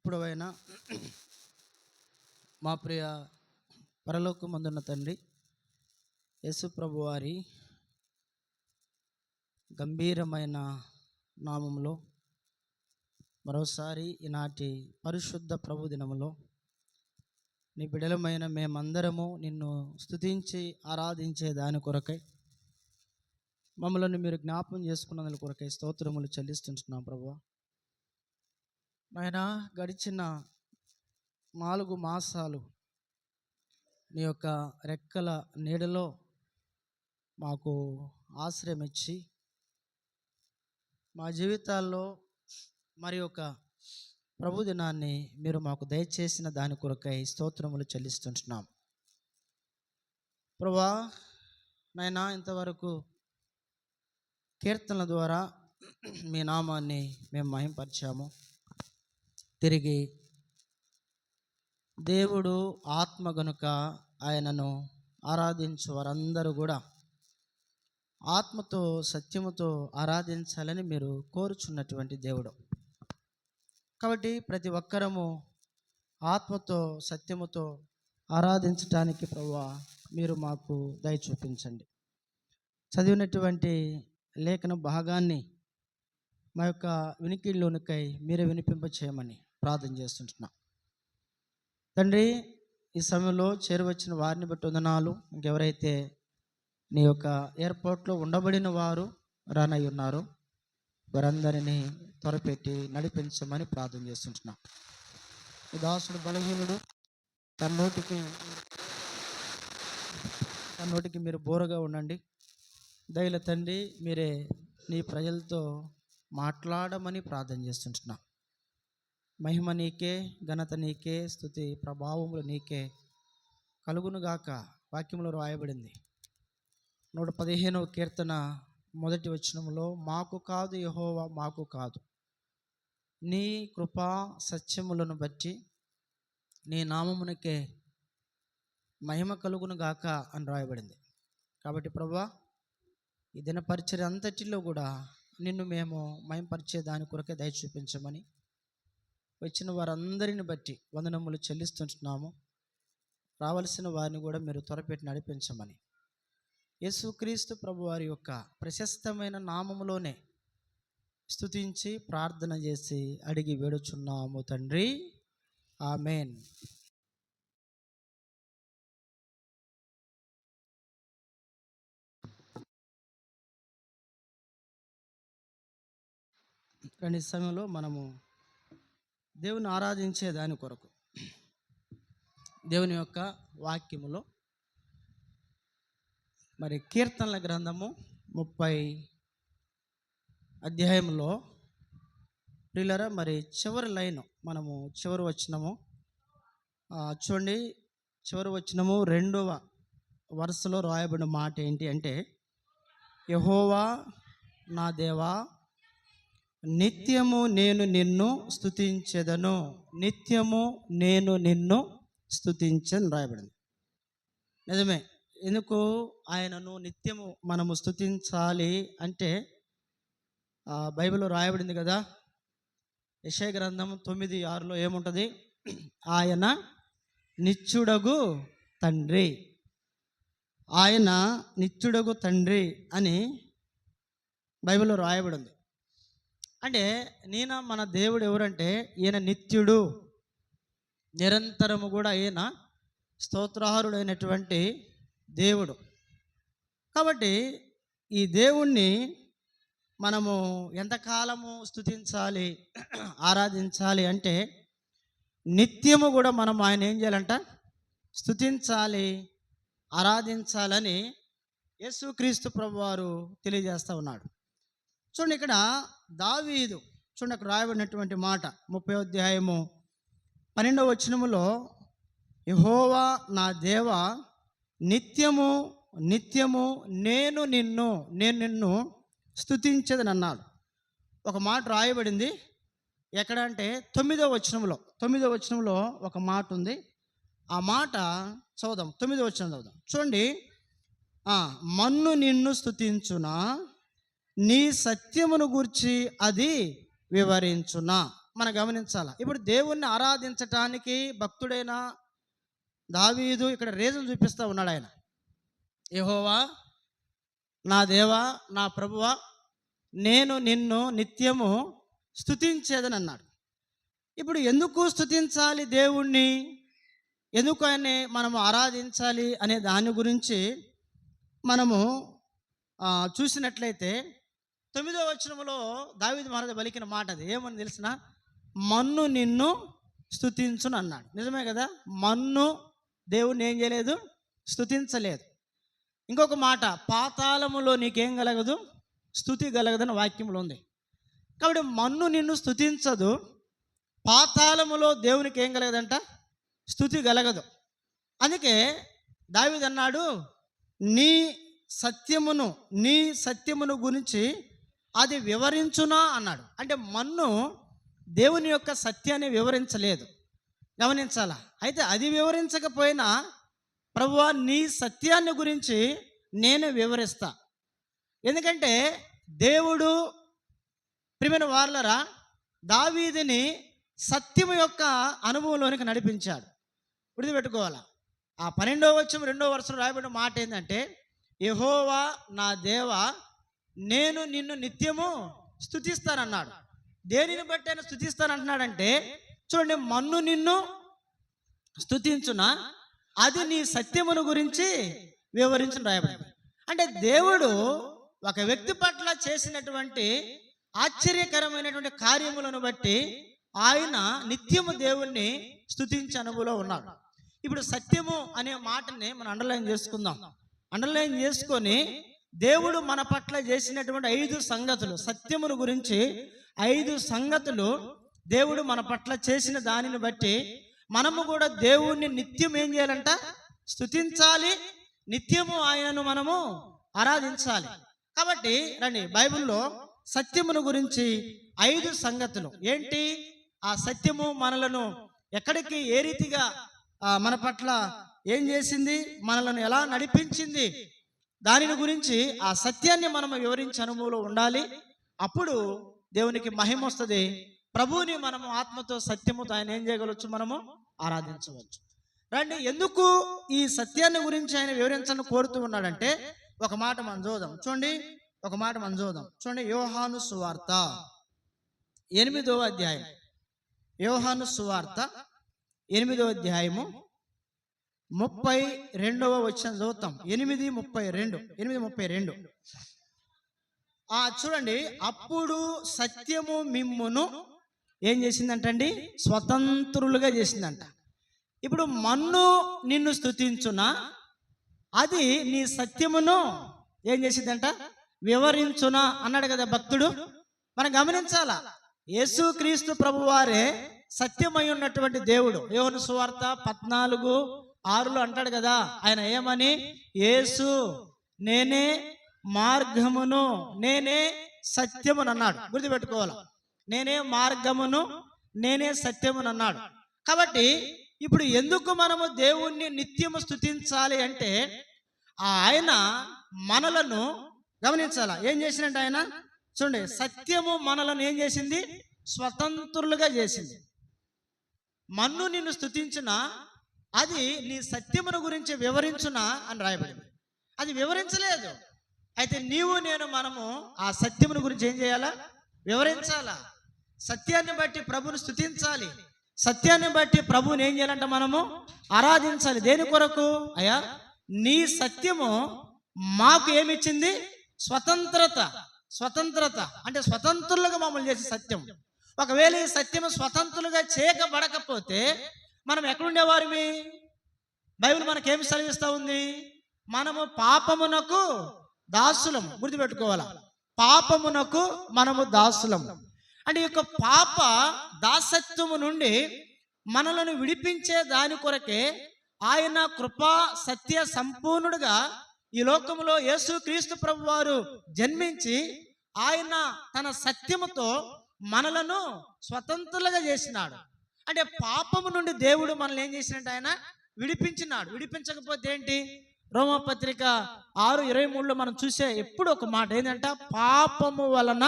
ఇప్పుడు అయినా మా ప్రియ పరలోకమందున్న తండ్రి యేసు ప్రభు వారి గంభీరమైన నామములో మరోసారి ఈనాటి పరిశుద్ధ ప్రభు దినములో నీ బిడలమైన మేమందరము నిన్ను స్తుతించి ఆరాధించే దాని కొరకై మమ్మల్ని మీరు జ్ఞాపం చేసుకున్నందుల కొరకై స్తోత్రములు చెల్లిస్తుంటున్నాం ప్రభువా. నాయనా, గడిచిన 4 మాసాలు నీ యొక్క రెక్కల నీడలో మాకు ఆశ్రయం ఇచ్చి మా జీవితాల్లో మరి ఒక ప్రభు దినాన్ని మీరు మాకు దయచేసిన దాని కొరకై స్తోత్రములు చెల్లిస్తుంటున్నాం ప్రభువా. నాయనా, ఇంతవరకు కీర్తనల ద్వారా మీ నామాన్ని మేము మహింపరిచాము. తిరిగి దేవుడు ఆత్మ గనుక ఆయనను ఆరాధించు వారందరూ కూడా ఆత్మతో సత్యముతో ఆరాధించాలని మీరు కోరుచున్నటువంటి దేవుడు. కాబట్టి ప్రతి ఒక్కరము ఆత్మతో సత్యముతో ఆరాధించటానికి ప్రభువా మీరు మాకు దయ చూపించండి. చదివినటువంటి లేఖన భాగాన్ని మా యొక్క వినికిడిలోనికై మీరే వినిపింప చేయమని ప్రార్థన చేస్తుంటున్నాం తండ్రి. ఈ సమయంలో చేరువచ్చిన వారిని బట్టి వందనాలు. ఇంకెవరైతే నీ యొక్క ఎయిర్పోర్ట్లో ఉండబడిన వారు రానై ఉన్నారు వారందరినీ త్వరపెట్టి నడిపించమని ప్రార్థన చేస్తుంటున్నాం. ఈ దాసుడు బలహీనుడు, తన నోటికి మీరు బోరగా ఉండండి. దయల తండ్రి, మీరే నీ ప్రజలతో మాట్లాడమని ప్రార్థన చేస్తుంటున్నాం. మహిమ నీకే, ఘనత నీకే, స్తుతి ప్రభావములు నీకే కలుగునుగాక. వాక్యంలో రాయబడింది 115వ కీర్తన మొదటి వచనములో, మాకు కాదు యెహోవా, మాకు కాదు, నీ కృపా సత్యములను బట్టి నీ నామమునకే మహిమ కలుగునుగాక అని రాయబడింది. కాబట్టి ప్రభువా, ఈ దిన పరిచర్య అంతటిలో కూడా నిన్ను మేము మహిమపరిచే దాని కొరకే దయ చూపించమని వచ్చిన వారందరిని బట్టి వందనములు చెల్లిస్తుంటున్నాము. రావలసిన వారిని కూడా మీరు త్వరపెట్టి నడిపించమని యేసుక్రీస్తు ప్రభు వారి యొక్క ప్రశస్తమైన నామములోనే స్తుతించి ప్రార్థన చేసి అడిగి వేడుచున్నాము తండ్రి, ఆమేన్. ఈ సమయంలో మనము దేవుని ఆరాధించే దాని కొరకు దేవుని యొక్క వాక్యములో మరి కీర్తనల గ్రంథము 30 అధ్యాయంలో ప్రియులారా, మరి చివరి లైన్ మనము చివరి వచనము చూడండి. చివరి వచనము 2వ వరుసలో రాయబడిన మాట ఏంటి అంటే, యెహోవా నా దేవా, నిత్యము నేను నిన్ను స్తుతించెదను, నిత్యము నేను నిన్ను స్తుతించను రాయబడింది. నిజమే. ఎందుకు ఆయనను నిత్యము మనము స్తుతించాలి అంటే బైబిల్లో రాయబడింది కదా, యెషయా గ్రంథం 9:6లో ఏముంటుంది? ఆయన నిత్యుడగు తండ్రి, ఆయన నిత్యుడగు తండ్రి అని బైబిల్లో రాయబడింది. అంటే మన దేవుడు ఎవరంటే, ఈయన నిత్యుడు, నిరంతరము కూడా ఈయన స్తోత్రార్హుడైనటువంటి దేవుడు. కాబట్టి ఈ దేవుణ్ణి మనము ఎంతకాలము స్తుతించాలి, ఆరాధించాలి అంటే నిత్యము కూడా మనం ఆయన ఏం చేయాలంట? స్తుతించాలి, ఆరాధించాలని యేసుక్రీస్తు ప్రభువారు తెలియజేస్తూ ఉన్నాడు. చూడండి, ఇక్కడ దావీదు చూడండి, అక్కడ రాయబడినటువంటి మాట 30వ అధ్యాయము 12వ వచనములో, యెహోవా నా దేవా, నిత్యము నిత్యము నేను నిన్ను స్తుతించదని అన్నాడు. ఒక మాట రాయబడింది ఎక్కడ అంటే 9వ వచనంలో ఒక మాట ఉంది. ఆ మాట చదువుదాం. 9వ వచనం చదువుదాం. చూడండి, మన్ను నిన్ను స్తుతించునా, నీ సత్యమును గూర్చి అది వివరించునా. మనం గమనించాల. ఇప్పుడు దేవుణ్ణి ఆరాధించటానికి భక్తుడైన దావీదు ఇక్కడ రీజన్ చూపిస్తూ ఉన్నాడు. ఆయన యెహోవా నా దేవా, నా ప్రభువా, నేను నిన్ను నిత్యము స్తుతించేదని అన్నాడు. ఇప్పుడు ఎందుకు స్తుతించాలి దేవుణ్ణి, ఎందుకు ఆయన్ని మనము ఆరాధించాలి అనే దాని గురించి మనము చూసినట్లయితే 9వ వచనంలో దావీదు మహారాజు పలికిన మాట అది ఏమని తెలిసిన, మన్ను నిన్ను స్తుతించును అన్నాడు. నిజమే కదా, మన్ను దేవుణ్ణి ఏం చేయలేదు? స్తుతించలేదు. ఇంకొక మాట, పాతాళములో నీకేం కలగదు? స్తుతి కలగదని వాక్యంలో ఉంది. కాబట్టి మన్ను నిన్ను స్తుతించదు, పాతాళములో దేవునికి ఏం కలగదంట? స్తుతి కలగదు. అందుకే దావీదు అన్నాడు, నీ సత్యమును గురించి అది వివరించునా అన్నాడు. అంటే మన్ను దేవుని యొక్క సత్యాన్ని వివరించలేదు, గమనించాలా. అయితే అది వివరించకపోయినా, ప్రభువా నీ సత్యాన్ని గురించి నేను వివరిస్తా. ఎందుకంటే దేవుడు ప్రియమైన వారలారా దావీదుని సత్యము యొక్క అనుభవంలోనికి నడిపించాడు. గుర్తుపెట్టుకోవాలా. ఆ 12వ వచనం 2వ వరుసలో రాయబడిన మాట ఏంటంటే, యెహోవా నా దేవా, నేను నిన్ను నిత్యము స్తుతిస్తానన్నాడు. దేనిని బట్టి ఆయన స్తుతిస్తానంటున్నాడంటే, చూడండి, మన్ను నిన్ను స్తుతించునా, అది నీ సత్యమును గురించి వివరించిన రాయబడింది. అంటే దేవుడు ఒక వ్యక్తి పట్ల చేసినటువంటి ఆశ్చర్యకరమైనటువంటి కార్యములను బట్టి ఆయన నిత్యము దేవుణ్ణి స్తుతించే అనుభవంలో ఉన్నాడు. ఇప్పుడు సత్యము అనే మాటని మనం అండర్లైన్ చేసుకుందాం. అండర్లైన్ చేసుకొని దేవుడు మన పట్ల చేసినటువంటి 5 సంగతులు, సత్యమును గురించి 5 సంగతులు దేవుడు మన పట్ల చేసిన దానిని బట్టి మనము కూడా దేవుణ్ణి నిత్యం ఏం చేయాలంట? స్తుతించాలి, నిత్యము ఆయనను మనము ఆరాధించాలి. కాబట్టి రండి, బైబిల్లో సత్యమును గురించి 5 సంగతులు ఏంటి? ఆ సత్యము మనలను ఎక్కడికి, ఏ రీతిగా మన పట్ల ఏం చేసింది, మనలను ఎలా నడిపించింది, దానిని గురించి ఆ సత్యాన్ని మనము వివరించే అనుభవంలో ఉండాలి. అప్పుడు దేవునికి మహిమ వస్తుంది. ప్రభువుని మనము ఆత్మతో సత్యముతో ఆయన ఏం చేయగలవచ్చు? మనము ఆరాధించవచ్చు. రండి, ఎందుకు ఈ సత్యాన్ని గురించి ఆయన వివరించని కోరుతూ ఉన్నాడంటే ఒక మాట మనం చూద్దాం. చూడండి, ఒక మాట మనం చూద్దాం. చూడండి, యోహాను సువార్త 8వ అధ్యాయం. యోహాను సువార్త 8వ అధ్యాయము 32వ వచనం చదువుతాం. 8:32. చూడండి, అప్పుడు సత్యము మిమ్మును ఏం చేసిందంటండి? స్వతంత్రులుగా చేసిందంట. ఇప్పుడు మన్ను నిన్ను స్తుతించునా, అది నీ సత్యమును ఏం చేసిందంట? వివరించునా అన్నాడు కదా భక్తుడు. మనం గమనించాలా, యేసుక్రీస్తు ప్రభువారే సత్యమై ఉన్నటువంటి దేవుడు. యోహాను సువార్త 14:6 అంటాడు కదా, ఆయన ఏమని? యేసు నేనే మార్గమును, నేనే సత్యమును అన్నాడు. గుర్తుపెట్టుకోవాలి, నేనే మార్గమును, నేనే సత్యమును అన్నాడు. కాబట్టి ఇప్పుడు ఎందుకు మనము దేవుణ్ణి నిత్యము స్తుతించాలి అంటే, ఆయన మనలను గమనించాలా, ఏం చేసినట్టు ఆయన చూడండి, సత్యము మనలను ఏం చేసింది? స్వతంత్రులుగా చేసింది. మన్ను నిన్ను స్తుతించునా, అది నీ సత్యమును గురించి వివరించునా అని రాయబడింది. అది వివరించలేదు. అయితే నీవు నేను మనము ఆ సత్యమును గురించి ఏం చేయాలా? వివరించాలా. సత్యాన్ని బట్టి ప్రభువుని స్తుతించాలి. సత్యాన్ని బట్టి ప్రభువుని ఏం చేయాలంట? మనము ఆరాధించాలి. దేని కొరకు? అయ్యా, నీ సత్యము మాకు ఏమిచ్చింది? స్వతంత్రత. స్వతంత్రత అంటే స్వతంత్రులుగా మమ్మల్ని చేసే సత్యం. ఒకవేళ ఈ సత్యము స్వతంత్రులుగా చేయకబడకపోతే మనం ఎక్కడుండేవారివి? బైబిల్ మనకేమి సెలవిస్తూ ఉంది? మనము పాపమునకు దాసులము. గుర్తుపెట్టుకోవాలా, పాపమునకు మనము దాసులము. అంటే ఈ యొక్క పాప దాసత్వము నుండి మనలను విడిపించే దాని కొరకే ఆయన కృపా సత్య సంపూర్ణుడుగా ఈ లోకంలో యేసుక్రీస్తు ప్రభు వారు జన్మించి ఆయన తన సత్యముతో మనలను స్వతంత్రులుగా చేసినాడు. అంటే పాపము నుండి దేవుడు మనల్ని ఏం చేసినట్టు? ఆయన విడిపించినాడు. విడిపించకపోతే ఏంటి? రోమపత్రిక 6:23 మనం చూసే ఎప్పుడు ఒక మాట ఏంటంట? పాపము వలన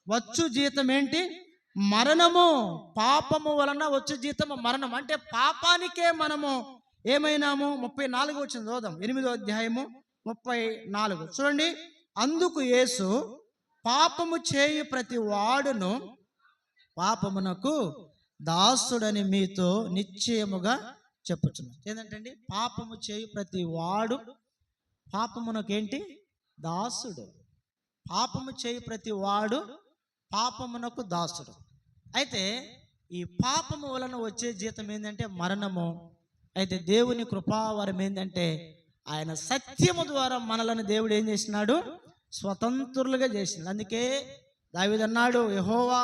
వచ్చు జీతం ఏంటి? మరణము. పాపము వలన వచ్చు జీతము మరణం. అంటే పాపానికే మనము ఏమైనాము? 34 వచ్చింది చూద్దాం. 8వ అధ్యాయము 34 చూడండి. అందుకు యేసు పాపము చేయు ప్రతి వాడును పాపమునకు దాసుడని మీతో నిశ్చయముగా చెప్పుచున్నాను. ఏంటంటే పాపము చేయు ప్రతి వాడు పాపమునకేంటి? దాసుడు. పాపము చేయు ప్రతి వాడు పాపమునకు దాసుడు. అయితే ఈ పాపము వలన వచ్చే జీతం ఏంటంటే మరణము. అయితే దేవుని కృపావరం ఏంటంటే ఆయన సత్యము ద్వారా మనలను దేవుడు ఏం చేసినాడు? స్వతంత్రులుగా చేసినాడు. అందుకే దావీదు అన్నాడు, యెహోవా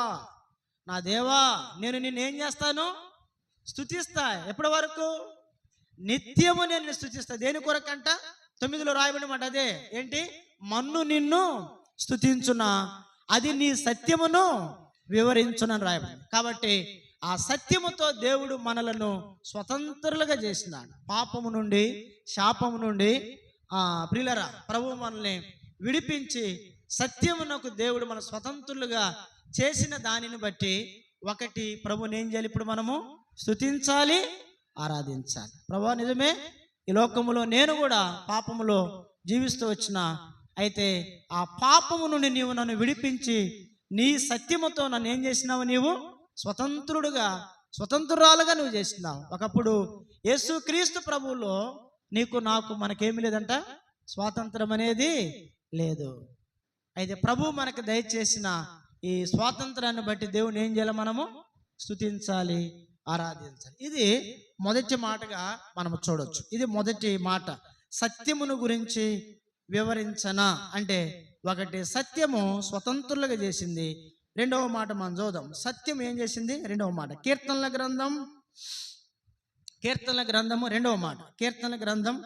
నా దేవా, నేను నిన్ను ఏం చేస్తాను? స్తుతిస్తా. ఎప్పటి వరకు? నిత్యము నేను స్తుతిస్తా. దేని కొరకంట? 9లో రాయబడినమాట అదే ఏంటి? మన్ను నిన్ను స్తుతించునా, అది నీ సత్యమును వివరించునని రాయబడింది. కాబట్టి ఆ సత్యముతో దేవుడు మనలను స్వతంత్రులుగా చేసినాడు. పాపము నుండి, శాపము నుండి ప్రియులరా, ప్రభువు మనల్ని విడిపించి సత్యమునకు దేవుడు మన స్వతంత్రులుగా చేసిన దానిని బట్టి ఒకటి, ప్రభువుని ఏం చేయాలి? ఇప్పుడు మనము స్తుతించాలి, ఆరాధించాలి. ప్రభువా నిజమే, ఈ లోకములో నేను కూడా పాపములో జీవిస్తూ వచ్చిన, అయితే ఆ పాపము నుండి నీవు నన్ను విడిపించి నీ సత్యముతో నన్ను ఏం చేసినావు? నీవు స్వతంత్రుడుగా, స్వతంత్రురాలుగా నువ్వు చేసినావు. ఒకప్పుడు యేసుక్రీస్తు ప్రభువులో నీకు నాకు మనకేమి లేదంట? స్వాతంత్రం అనేది లేదు. అయితే ప్రభు మనకు దయచేసిన ఈ స్వాతంత్రాన్ని బట్టి దేవుని ఏం చేయాలి? మనము స్తుతించాలి, ఆరాధించాలి. ఇది మొదటి మాటగా మనము చూడొచ్చు. ఇది మొదటి మాట. సత్యమును గురించి వివరించనా అంటే, ఒకటి సత్యము స్వతంత్రులుగా చేసింది, రెండవ మాట మనం చూద్దాం. సత్యం ఏం చేసింది? రెండవ మాట కీర్తనల గ్రంథము రెండవ మాట కీర్తనల గ్రంథం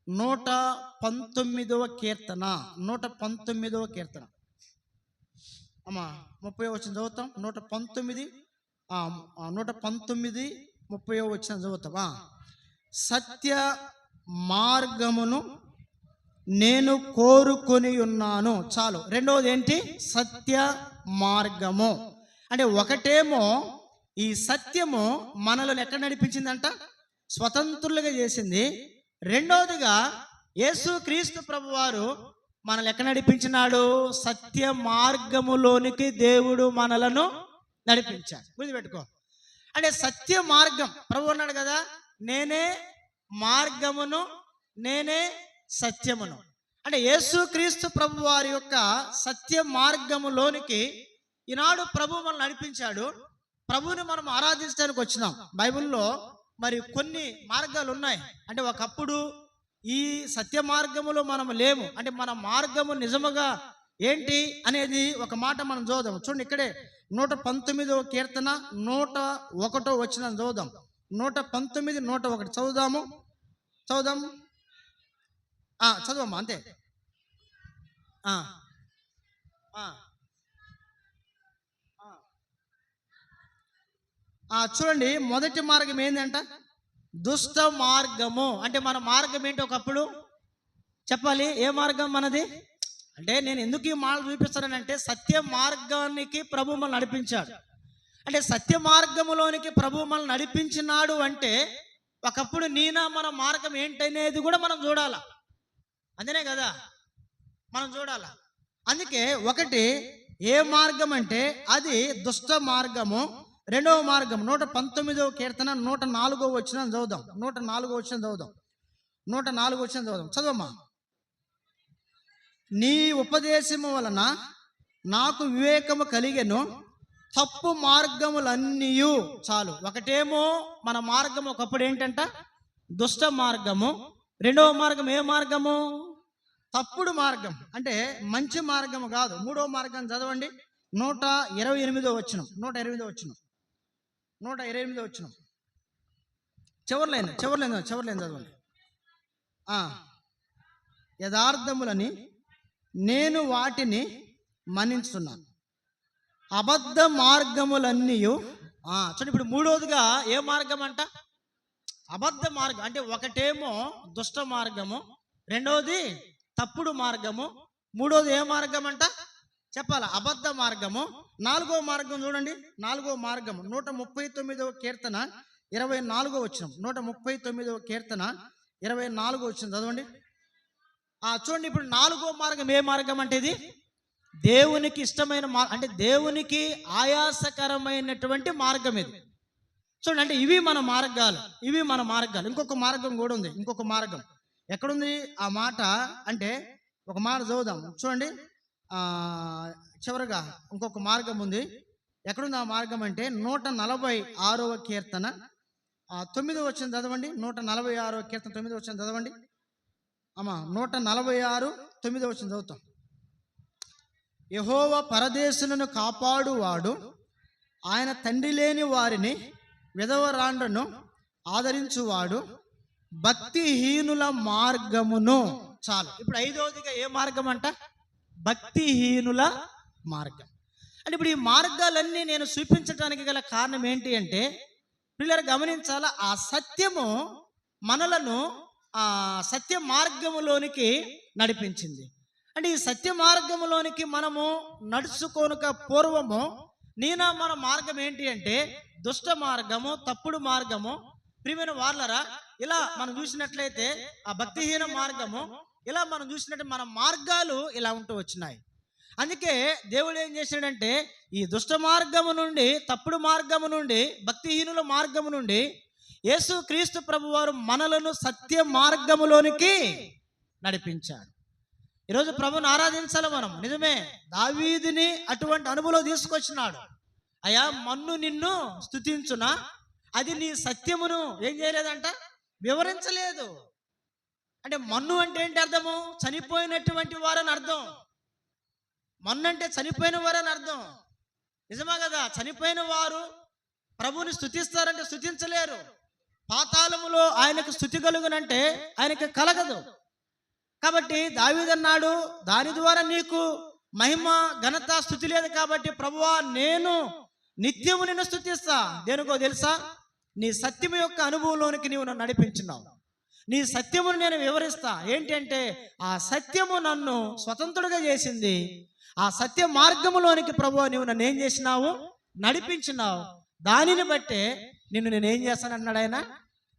119వ కీర్తన 119వ కీర్తన అమ్మా 30 వచ్చిన చదువుతాం. 119 30 వచ్చిన చదువుతాం. సత్య మార్గమును నేను కోరుకొని ఉన్నాను. చాలు. రెండవది ఏంటి? సత్య మార్గము. అంటే ఒకటేమో ఈ సత్యము మనలను ఎక్కడ నడిపించిందంట? స్వతంత్రులుగా చేసింది. రెండవదిగా యేసుక్రీస్తు ప్రభువారు మనల్ని ఎక్కడ నడిపించినాడు? సత్య మార్గములోనికి దేవుడు మనలను నడిపించాడు. గుర్తుపెట్టుకో. అంటే సత్య మార్గం ప్రభు అన్నాడు కదా, నేనే మార్గమును నేనే సత్యమును. అంటే యేసుక్రీస్తు ప్రభు వారి యొక్క సత్య మార్గములోనికి ఈనాడు ప్రభు మనల్ని నడిపించాడు. ప్రభువుని మనం ఆరాధించడానికి వచ్చినాం. బైబిల్లో మరి కొన్ని మార్గాలు ఉన్నాయి. అంటే ఒకప్పుడు ఈ సత్య మార్గములో మనం లేము. అంటే మన మార్గము నిజముగా ఏంటి అనేది ఒక మాట మనం చూద్దాం. చూడండి, ఇక్కడే 119వ కీర్తన 101వ వచనం చదువుదాం. 119, 101 చదువుదాం. చదవమ్మా, అంతే. చూడండి, మొదటి మార్గం ఏంటంట? దుష్ట మార్గము. అంటే మన మార్గం ఏంటి? ఒకప్పుడు చెప్పాలి. ఏ మార్గం మనది? అంటే నేను ఎందుకు ఈ మాట చూపిస్తానంటే సత్య మార్గానికి ప్రభు మనల్ని నడిపించాడు. అంటే సత్య మార్గములోనికి ప్రభు మనల్ని నడిపించినాడు అంటే ఒకప్పుడు మన మార్గం ఏంటనేది కూడా మనం చూడాలా. అంతేనే కదా, మనం చూడాలా. అందుకే ఒకటి ఏ మార్గం అంటే అది దుష్ట మార్గము. రెండవ మార్గం 119వ కీర్తన 104వ వచనం చదువుదాం. 104వ వచనం చదువుదాం. 104వ వచనం చదువుదాం. చదవమ్మా. నీ ఉపదేశము వలన నాకు వివేకము కలిగెను, తప్పు మార్గములన్నీయు. చాలు. ఒకటేమో మన మార్గం ఒకప్పుడు ఏంటంట? దుష్ట మార్గము. రెండవ మార్గం ఏ మార్గము? తప్పుడు మార్గం. అంటే మంచి మార్గము కాదు. మూడవ మార్గం చదవండి. 128వ వచనం. 128వ వచనం. 128వ వచనం. చివర్లేని చదవండి. యథార్థములని నేను వాటిని మన్నించుతున్నాను, అబద్ధ మార్గములన్నీ. చూడండి, ఇప్పుడు మూడవదిగా ఏ మార్గం అంట? అబద్ధ మార్గం. అంటే ఒకటేమో దుష్ట మార్గము, రెండవది తప్పుడు మార్గము, మూడవది ఏ మార్గం అంట? చెప్పాల, అబద్ధ మార్గము. నాలుగవ మార్గం చూడండి. నాలుగవ మార్గం 139వ కీర్తన 24వ వచనం. 139వ కీర్తన 24వ వచనం చదవండి. చూడండి, ఇప్పుడు నాలుగో మార్గం ఏ మార్గం అంటే ఇది దేవునికి ఇష్టమైన అంటే దేవునికి ఆయాసకరమైనటువంటి మార్గం ఇది. చూడండి, అంటే ఇవి మన మార్గాలు. ఇంకొక మార్గం కూడా ఉంది. ఇంకొక మార్గం ఎక్కడుంది ఆ మాట అంటే? ఒక మాట చదువుదాం. చూడండి, చివరగా ఇంకొక మార్గం ఉంది. ఎక్కడుంది ఆ మార్గం అంటే 146వ కీర్తన 9వ వచనం చదవండి. 146వ కీర్తన 9వ వచనం చదవండి అమ్మా. 146 9వ వచనం చదువుతాం. యెహోవా పరదేశులను కాపాడువాడు, ఆయన తండ్రి లేని వారిని విధవరాండ్రను ఆదరించువాడు, భక్తిహీనుల మార్గమును. చాలు. ఇప్పుడు ఐదవదిగా ఏ మార్గం అంట? భక్తిహీనుల మార్గం. అంటే ఇప్పుడు ఈ మార్గాలన్నీ నేను చూపించడానికి గల కారణం ఏంటి అంటే, పిల్లలు గమనించాలా, ఆ సత్యము మనలను సత్య మార్గములోనికి నడిపించింది. అంటే ఈ సత్య మార్గములోనికి మనము నడుచుకోనుక పూర్వము మన మార్గం ఏంటి అంటే దుష్ట మార్గము, తప్పుడు మార్గము. ప్రియమైన వాళ్ళరా, ఇలా మనం చూసినట్లయితే ఆ భక్తిహీన మార్గము, ఇలా మనం చూసినట్టు మన మార్గాలు ఇలా ఉంటూ వచ్చినాయి. అందుకే దేవుడు ఏం చేశాడంటే ఈ దుష్ట మార్గము నుండి, తప్పుడు మార్గము నుండి, భక్తిహీనుల మార్గము నుండి యేసుక్రీస్తు ప్రభువారు మనలను సత్య మార్గములోనికి నడిపించాడు. ఈరోజు ప్రభుని ఆరాధించాలి మనం. నిజమే, దావీదుని అటువంటి అనుభవం తీసుకొచ్చినాడు. అయ్యా, మన్ను నిన్ను స్తుతించునా, అది నీ సత్యమును ఏం చేయలేదంట, వివరించలేదు. అంటే మన్ను అంటే ఏంటి అర్థము? చనిపోయినటువంటి వారని అర్థం. మన్ను అంటే చనిపోయిన వారని అర్థం. నిజమా కదా? చనిపోయిన వారు ప్రభువుని స్తుతిస్తారంటే స్తుతించలేరు. పాతాళములో ఆయనకు స్తుతి కలుగునంటే ఆయనకు కలగదు. కాబట్టి దావీదన్నాడు, దాని ద్వారా నీకు మహిమ ఘనత స్తుతి లేదు కాబట్టి ప్రభువా నేను నిత్యము నిన్ను స్తుతిస్తా. దేనికో తెలుసా? నీ సత్యము యొక్క అనుభవంలోనికి నీవు నన్ను నడిపించినావు. నీ సత్యమును నేను వివరిస్తా. ఏంటంటే ఆ సత్యము నన్ను స్వతంత్రుడిగా చేసింది. ఆ సత్య మార్గములోనికి ప్రభువా నీవు నన్ను ఏం చేసినావు? నడిపించినావు. దానిని బట్టే నిన్ను నేను ఏం చేస్తానన్నాడు ఆయన?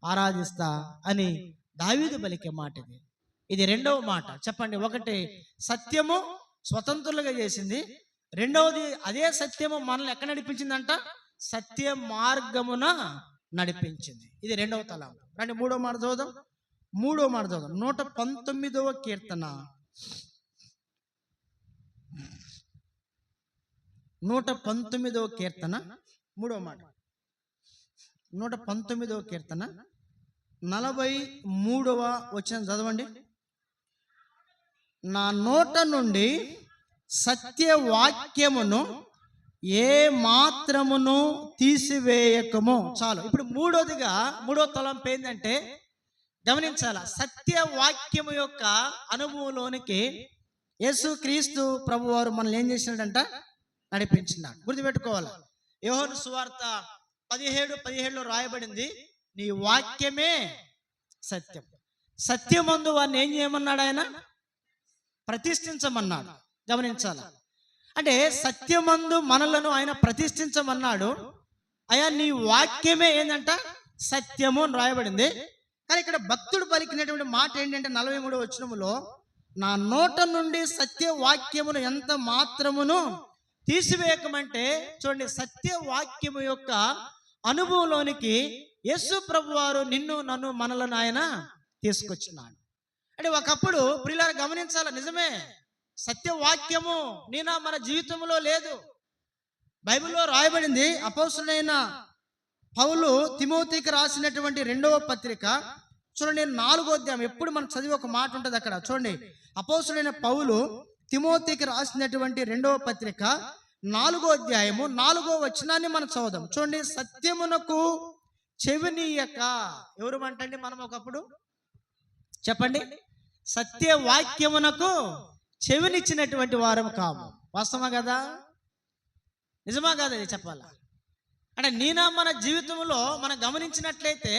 ఆరాధిస్తా అని దావీదు పలికే మాట ఇది. ఇది రెండవ మాట. చెప్పండి. ఒకటి, సత్యము స్వతంత్రులుగా చేసింది. రెండవది, అదే సత్యము మనల్ని ఎక్కడ నడిపించిందంట? సత్య మార్గమున నడిపించింది. ఇది రెండవ తలంపు. రండి మూడో మాట చదువుదాం. 119వ కీర్తన 119వ కీర్తన 3వ మాట. 119వ కీర్తన 43వ వచనం చదవండి. నా నోట నుండి సత్యవాక్యమును ఏ మాత్రమును తీసివేయకము. చాలు. ఇప్పుడు మూడో తలంపు ఏంటంటే గమనించాల. సత్యవాక్యము యొక్క అనుభవంలోనికి యేసుక్రీస్తు ప్రభువారు మనల్ని ఏం చేసినాడంట? నడిపించినాడు. గుర్తుపెట్టుకోవాలి. యోహాను సువార్త 17:17లో రాయబడింది, నీ వాక్యమే సత్యం. సత్యమందు వారిని ఏం చేయమన్నాడు? ఆయన ప్రతిష్ఠించమన్నాడు. గమనించాల. అంటే సత్యమందు మనలను ఆయన ప్రతిష్ఠించమన్నాడు. అయ్యా నీ వాక్యమే ఏంటంట? సత్యము అని రాయబడింది. కానీ ఇక్కడ భక్తుడు పలికినటువంటి మాట ఏంటంటే 43వ వచనములో, నా నోట నుండి సత్యవాక్యమును ఎంత మాత్రమును తీసివేయకమంటే, చూడండి, సత్యవాక్యము యొక్క అనుభవంలోనికి యేసు ప్రభువారు నిన్ను నన్ను మనలను ఆయన తీసుకొచ్చినాడు. అంటే ఒకప్పుడు ప్రియులారా గమనించాల. నిజమే, సత్యవాక్యము నేనా మన జీవితంలో లేదు. బైబిల్లో రాయబడింది. అపోస్తలుడైన పౌలు తిమోతికి రాసినటువంటి 2వ పత్రిక చూడండి 4వ అధ్యాయం. ఎప్పుడు మనం చదివి ఒక మాట ఉంటుంది అక్కడ. చూడండి, అపోస్తలుడైన పౌలు తిమోతికి రాసినటువంటి 2వ పత్రిక 4వ అధ్యాయము 4వ వచనాన్ని మనం చదువుదాం. చూడండి, సత్యమునకు చెవినీయక. ఎవరు అంటండి మనం ఒకప్పుడు? చెప్పండి. సత్యవాక్యమునకు చెవినిచ్చినటువంటి వారం కాము. వాస్తవమా కదా? నిజమా కదా? ఇది చెప్పాలా అంటే నేనా మన జీవితంలో మనం గమనించినట్లయితే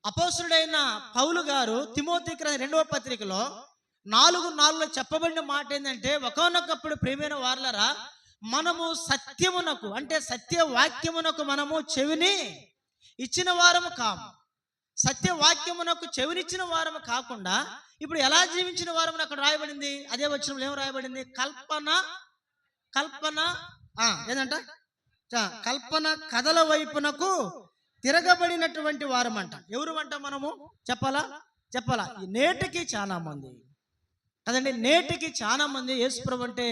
అపోస్తలుడైన పౌలు గారు తిమోతికి 2వ పత్రికలో 4:4లో చెప్పబడిన మాట ఏంటంటే, ఒకనొకప్పుడు ప్రియమైన వారలారా మనము సత్యమునకు అంటే సత్యవాక్యమునకు మనము చెవిని ఇచ్చిన వారము కాము. సత్యవాక్యమునకు చెవినిచ్చిన వారము కాకుండా ఇప్పుడు ఎలా జీవించిన వారము అక్కడ రాయబడింది. అదే వచనంలో ఏం రాయబడింది? కల్పన ఏదంట? కల్పన కథల వైపునకు తిరగబడినటువంటి వారమంట. ఎవరు అంట మనము? చెప్పాలా నేటికి చాలా మంది కదండి, నేటికి చాలా మంది యేసుప్రభు అంటే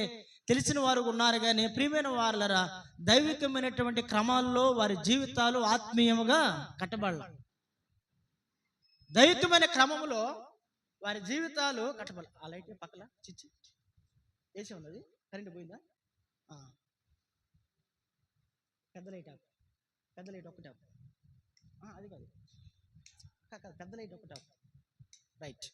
తెలిసిన వారు ఉన్నారు. కానీ ప్రియమైన వారలరా దైవికమైనటువంటి క్రమాల్లో వారి జీవితాలు ఆత్మీయముగా కట్టబడాలి. దైవికమైన క్రమంలో వారి జీవితాలు కట్టబడాలి. ఆ లైట్ పక్కన చిచ్చి వేసి ఉన్నది. కరెంట్ పోయిందా? పెద్ద లైట్ ఒకటి అది కాదు, పెద్ద లైట్ ఒకటి రైట్.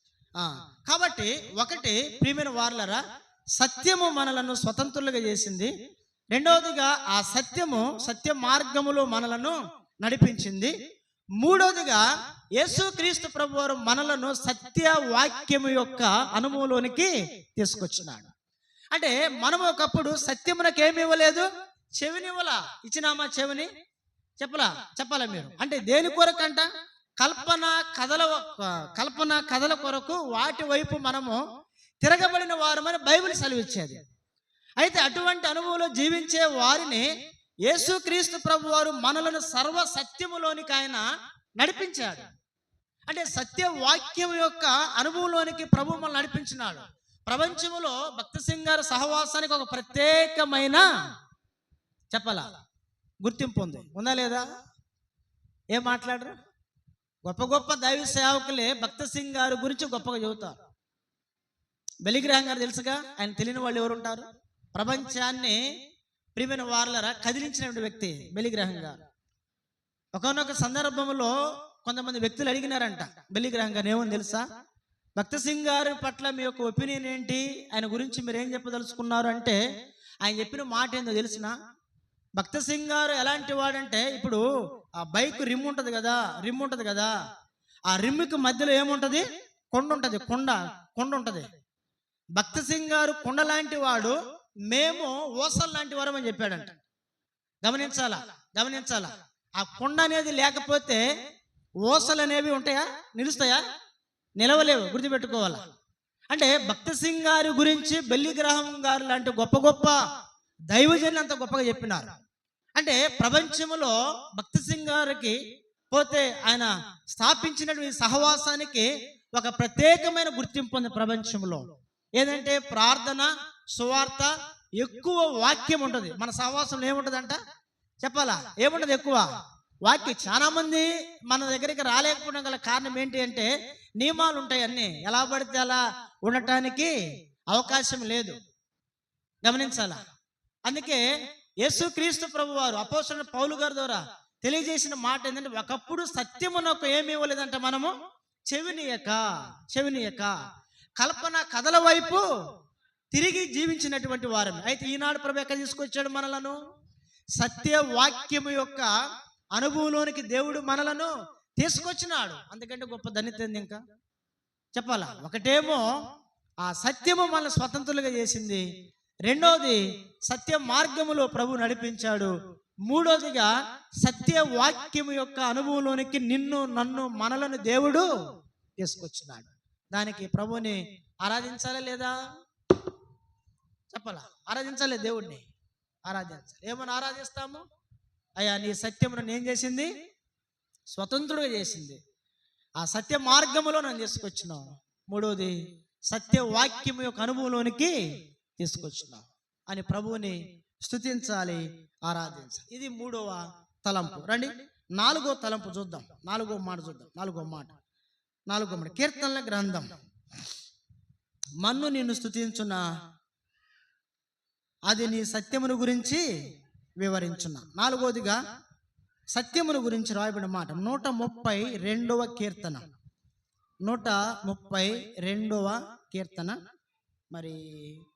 కాబట్టి ఒకటి ప్రియమైన వారలరా సత్యము మనలను స్వతంత్రులుగా చేసింది. రెండవదిగా ఆ సత్య మార్గములో మనలను నడిపించింది. మూడవదిగా యేసుక్రీస్తు ప్రభువారు మనలను సత్య వాక్యము యొక్క అనుభవంలోనికి తీసుకొచ్చినాడు. అంటే మనం ఒకప్పుడు సత్యమునకు ఏమి ఇవ్వలేదు? చెవినివ్వలా. ఇచ్చినామా చెవిని? చెప్పాలా మీరు? అంటే దేని కొరకంట? కల్పన కథల కొరకు వాటి వైపు మనము తిరగబడిన వారమని బైబిల్ సెలవిచ్చేది. అయితే అటువంటి అనుభవంలో జీవించే వారిని యేసుక్రీస్తు ప్రభువారు మనలను సర్వ సత్యములోనికి ఆయన నడిపించాడు. అంటే సత్యవాక్యం యొక్క అనుభవంలోనికి ప్రభు మనల్ని నడిపించినాడు. ప్రపంచంలో భక్త సింగ్ గారి సహవాసానికి ఒక ప్రత్యేకమైన గుర్తింపు ఉందా లేదా? ఏం మాట్లాడరు? గొప్ప దైవ సేవకులే భక్త సింగ్ గారి గురించి గొప్పగా చెబుతారు. బెలిగ్రహం గారు తెలుసుగా, ఆయన తెలియని వాళ్ళు ఎవరు ఉంటారు? ప్రపంచాన్ని ప్రియమైన వారలరా కదిలించినటువంటి వ్యక్తి బెలిగ్రహం గారు. ఒకనొక సందర్భంలో కొంతమంది వ్యక్తులు అడిగినారంట బెలిగ్రహం గారు, ఏమని తెలుసా, భక్త సింగ్ గారి పట్ల మీ యొక్క ఒపీనియన్ ఏంటి, ఆయన గురించి మీరు ఏం చెప్పదలుచుకున్నారు అంటే ఆయన చెప్పిన మాట ఏందో తెలిసిన, భక్త సింగ్ గారు ఎలాంటి వాడంటే, ఇప్పుడు ఆ బైక్ రిమ్ ఉంటుంది కదా, ఆ రిమ్కి మధ్యలో ఏముంటది, కొండ ఉంటుంది, కొండ ఉంటుంది. భక్త సింగ్ గారు కొండ లాంటి వాడు, మేము ఓసల్ లాంటి వారం అని చెప్పాడంట. గమనించాలా ఆ కొండ అనేది లేకపోతే ఓసలు అనేవి ఉంటాయా, నిలుస్తాయా, నిలవలేవు, గుర్తుపెట్టుకోవాలా. అంటే భక్త సింగ్ గారి గురించి బెల్లిగ్రహం గారు లాంటి గొప్ప గొప్ప దైవజనులు అంత గొప్పగా చెప్పినారు. అంటే ప్రపంచంలో భక్త సింగ్ గారికి పోతే ఆయన స్థాపించినటువంటి సహవాసానికి ఒక ప్రత్యేకమైన గుర్తింపు ఉంది ప్రపంచంలో. ఏదంటే ప్రార్థన, సువార్త, ఎక్కువ వాక్యం ఉంటుంది. మన సహవాసంలో ఏముంటుందంట చెప్పాలా, ఏముంటది, ఎక్కువ వాక్యం. చాలా మంది మన దగ్గరికి రాలేకపోవడం గల కారణం ఏంటి అంటే నియమాలు ఉంటాయి, అన్నీ ఎలా పడితే అలా ఉండటానికి అవకాశం లేదు, గమనించాలా. అందుకే యేసుక్రీస్తు ప్రభు వారు అపోస్తలుడైన పౌలు గారి ద్వారా తెలియజేసిన మాట ఏంటంటే, ఒకప్పుడు సత్యమునకు ఏమి ఇవ్వలేదంట, మనము చెవినియక కల్పన కథల వైపు తిరిగి జీవించినటువంటి వారం. అయితే ఈనాడు ప్రభు ఎక్కడ తీసుకొచ్చాడు మనలను, సత్యవాక్యము యొక్క అనుభవంలోనికి దేవుడు మనలను తీసుకొచ్చినాడు. అందుకంటే గొప్ప ధన్యత ఇంకా చెప్పాలా. ఒకటేమో ఆ సత్యము మనల్ని స్వతంత్రులుగా చేసింది, రెండోది సత్య మార్గములో ప్రభు నడిపించాడు, మూడోదిగా సత్యవాక్యము యొక్క అనుభవంలోనికి నిన్ను నన్ను మనలను దేవుడు తీసుకొచ్చినాడు. దానికి ప్రభుని ఆరాధించాలా లేదా చెప్పాలా, ఆరాధించాలి, దేవుడిని ఆరాధించాలి. ఏమని ఆరాధిస్తాము, అయ్యా నీ సత్యము నన్ను ఏం చేసింది, స్వతంత్రుడిగా చేసింది, ఆ సత్య మార్గములో నన్ను తీసుకొచ్చినావు, మూడోది సత్యవాక్యము యొక్క అనుభవంలోనికి తీసుకొచ్చినావు అని ప్రభువుని స్తుతించాలి, ఆరాధించాలి. ఇది మూడవ తలంపు. రండి నాలుగో తలంపు చూద్దాం, నాలుగో మాట కీర్తనల గ్రంథం. మన్ను నిన్ను స్తుతించున్నా, అది నీ సత్యమును గురించి వివరించున్నా. నాలుగోదిగా సత్యమును గురించి రాయబడిన మాట 132వ కీర్తన, 132వ కీర్తన. మరి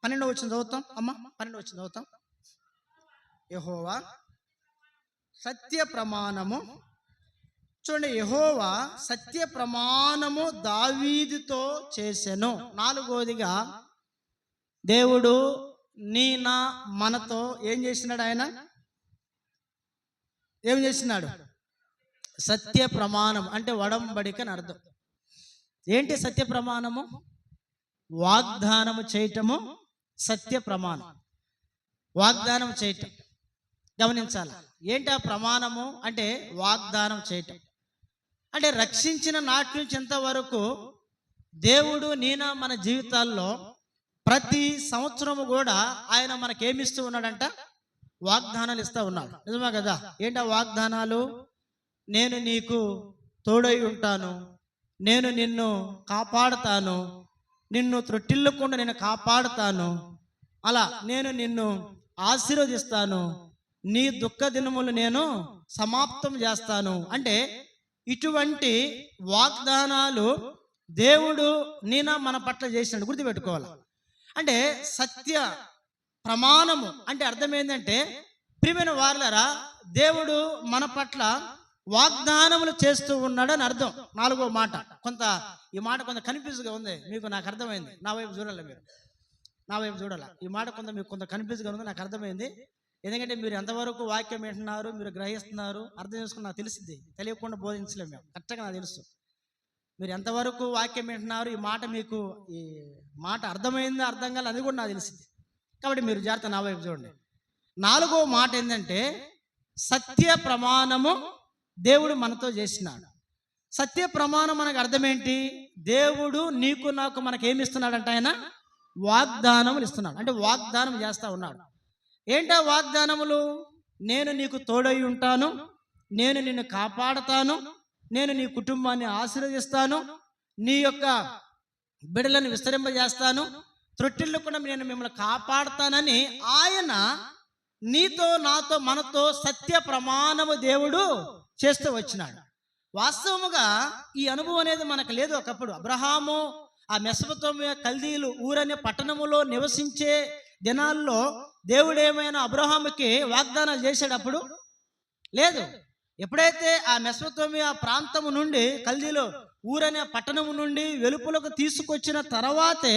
12వ వచనం చదువుతాం అమ్మా, 12వ వచనం చదువుతాం. యెహోవా సత్య ప్రమాణము, చూడండి, యెహోవా సత్య ప్రమాణము దావీదుతో చేసెను. నాలుగోదిగా దేవుడు నా మనతో ఏం చేసినాడు, ఆయన ఏం చేసినాడు, సత్య ప్రమాణం అంటే వడంబడిక అని అర్థం. ఏంటి సత్య ప్రమాణము, వాగ్దానము చేయటము సత్య ప్రమాణం, వాగ్దానం చేయటం. గమనించాలి, ఏంటి ఆ ప్రమాణము అంటే వాగ్దానం చేయటం. అంటే రక్షించిన నాటి నుంచి ఎంతవరకు దేవుడు మన జీవితాల్లో ప్రతి సంవత్సరము కూడా ఆయన మనకేమిస్తూ ఉన్నాడంట, వాగ్దానాలు ఇస్తూ ఉన్నాడు. నిజమే కదా. ఏంటి ఆ వాగ్దానాలు, నేను నీకు తోడై ఉంటాను, నేను నిన్ను కాపాడుతాను, నిన్ను త్రొట్టిల్లకుండా నేను కాపాడుతాను, అలా నేను నిన్ను ఆశీర్వదిస్తాను, నీ దుఃఖ దినములు నేను సమాప్తం చేస్తాను. అంటే ఇటువంటి వాగ్దానాలు దేవుడు మన పట్ల చేసినాడు, గుర్తుపెట్టుకోవాలి. అంటే సత్య ప్రమాణము అంటే అర్థం ఏంటంటే, ప్రియమైన వారలారా, దేవుడు మన పట్ల వాగ్దానములు చేస్తూ ఉన్నాడు అని అర్థం. నాలుగో మాట, ఈ మాట కొంత కన్ఫ్యూజ్గా ఉంది మీకు, నాకు అర్థమైంది. నా వైపు చూడాలి, మీరు నా వైపు చూడాలి. ఈ మాట మీకు కొంత కన్ఫ్యూజ్గా ఉంది, నాకు అర్థమైంది. ఎందుకంటే మీరు ఎంతవరకు వాక్యం వింటున్నారు, మీరు గ్రహిస్తున్నారు, అర్థం చేసుకుని నాకు తెలిసింది. తెలియకుండా బోధించలేము మేము, కరెక్ట్గా నాకు తెలుసు. మీరు ఎంతవరకు వాక్యం వింటున్నారు, ఈ మాట అర్థమైందో అర్థం కాలేదు, అది కూడా నాకు తెలిసింది. కాబట్టి మీరు జాగ్రత్త నా వైపు చూడండి. నాలుగో మాట ఏంటంటే, సత్య ప్రమాణము దేవుడు మనతో చేసినాడు. సత్య ప్రమాణం మనకు అర్థం ఏంటి, దేవుడు నీకు నాకు మనకేమిస్తున్నాడంటే ఆయన వాగ్దానములు ఇస్తున్నాడు. అంటే వాగ్దానం చేస్తూ ఉన్నాడు. ఏంటా వాగ్దానములు, నేను నీకు తోడై ఉంటాను, నేను నిన్ను కాపాడుతాను, నేను నీ కుటుంబాన్ని ఆశీర్వదిస్తాను, నీ యొక్క బిడ్డలను విస్తరింపజేస్తాను, త్రొట్టిల్లకుండా నేను మిమ్మల్ని కాపాడుతానని ఆయన నీతో నాతో మనతో సత్య ప్రమాణము దేవుడు చేస్తూ వచ్చినాడు. వాస్తవముగా ఈ అనుభవం అనేది మనకు లేదు. ఒకప్పుడు అబ్రహాము ఆ మెసొపొతామియా కల్దీలు ఊరనే పట్టణములో నివసించే దినాల్లో దేవుడు ఏమైనా అబ్రహాముకి వాగ్దానాలు చేసేటప్పుడు లేదు. ఎప్పుడైతే ఆ మెసొపొతామియా ప్రాంతము నుండి కల్దీలో ఊరనే పట్టణము నుండి వెలుపులకు తీసుకొచ్చిన తర్వాతే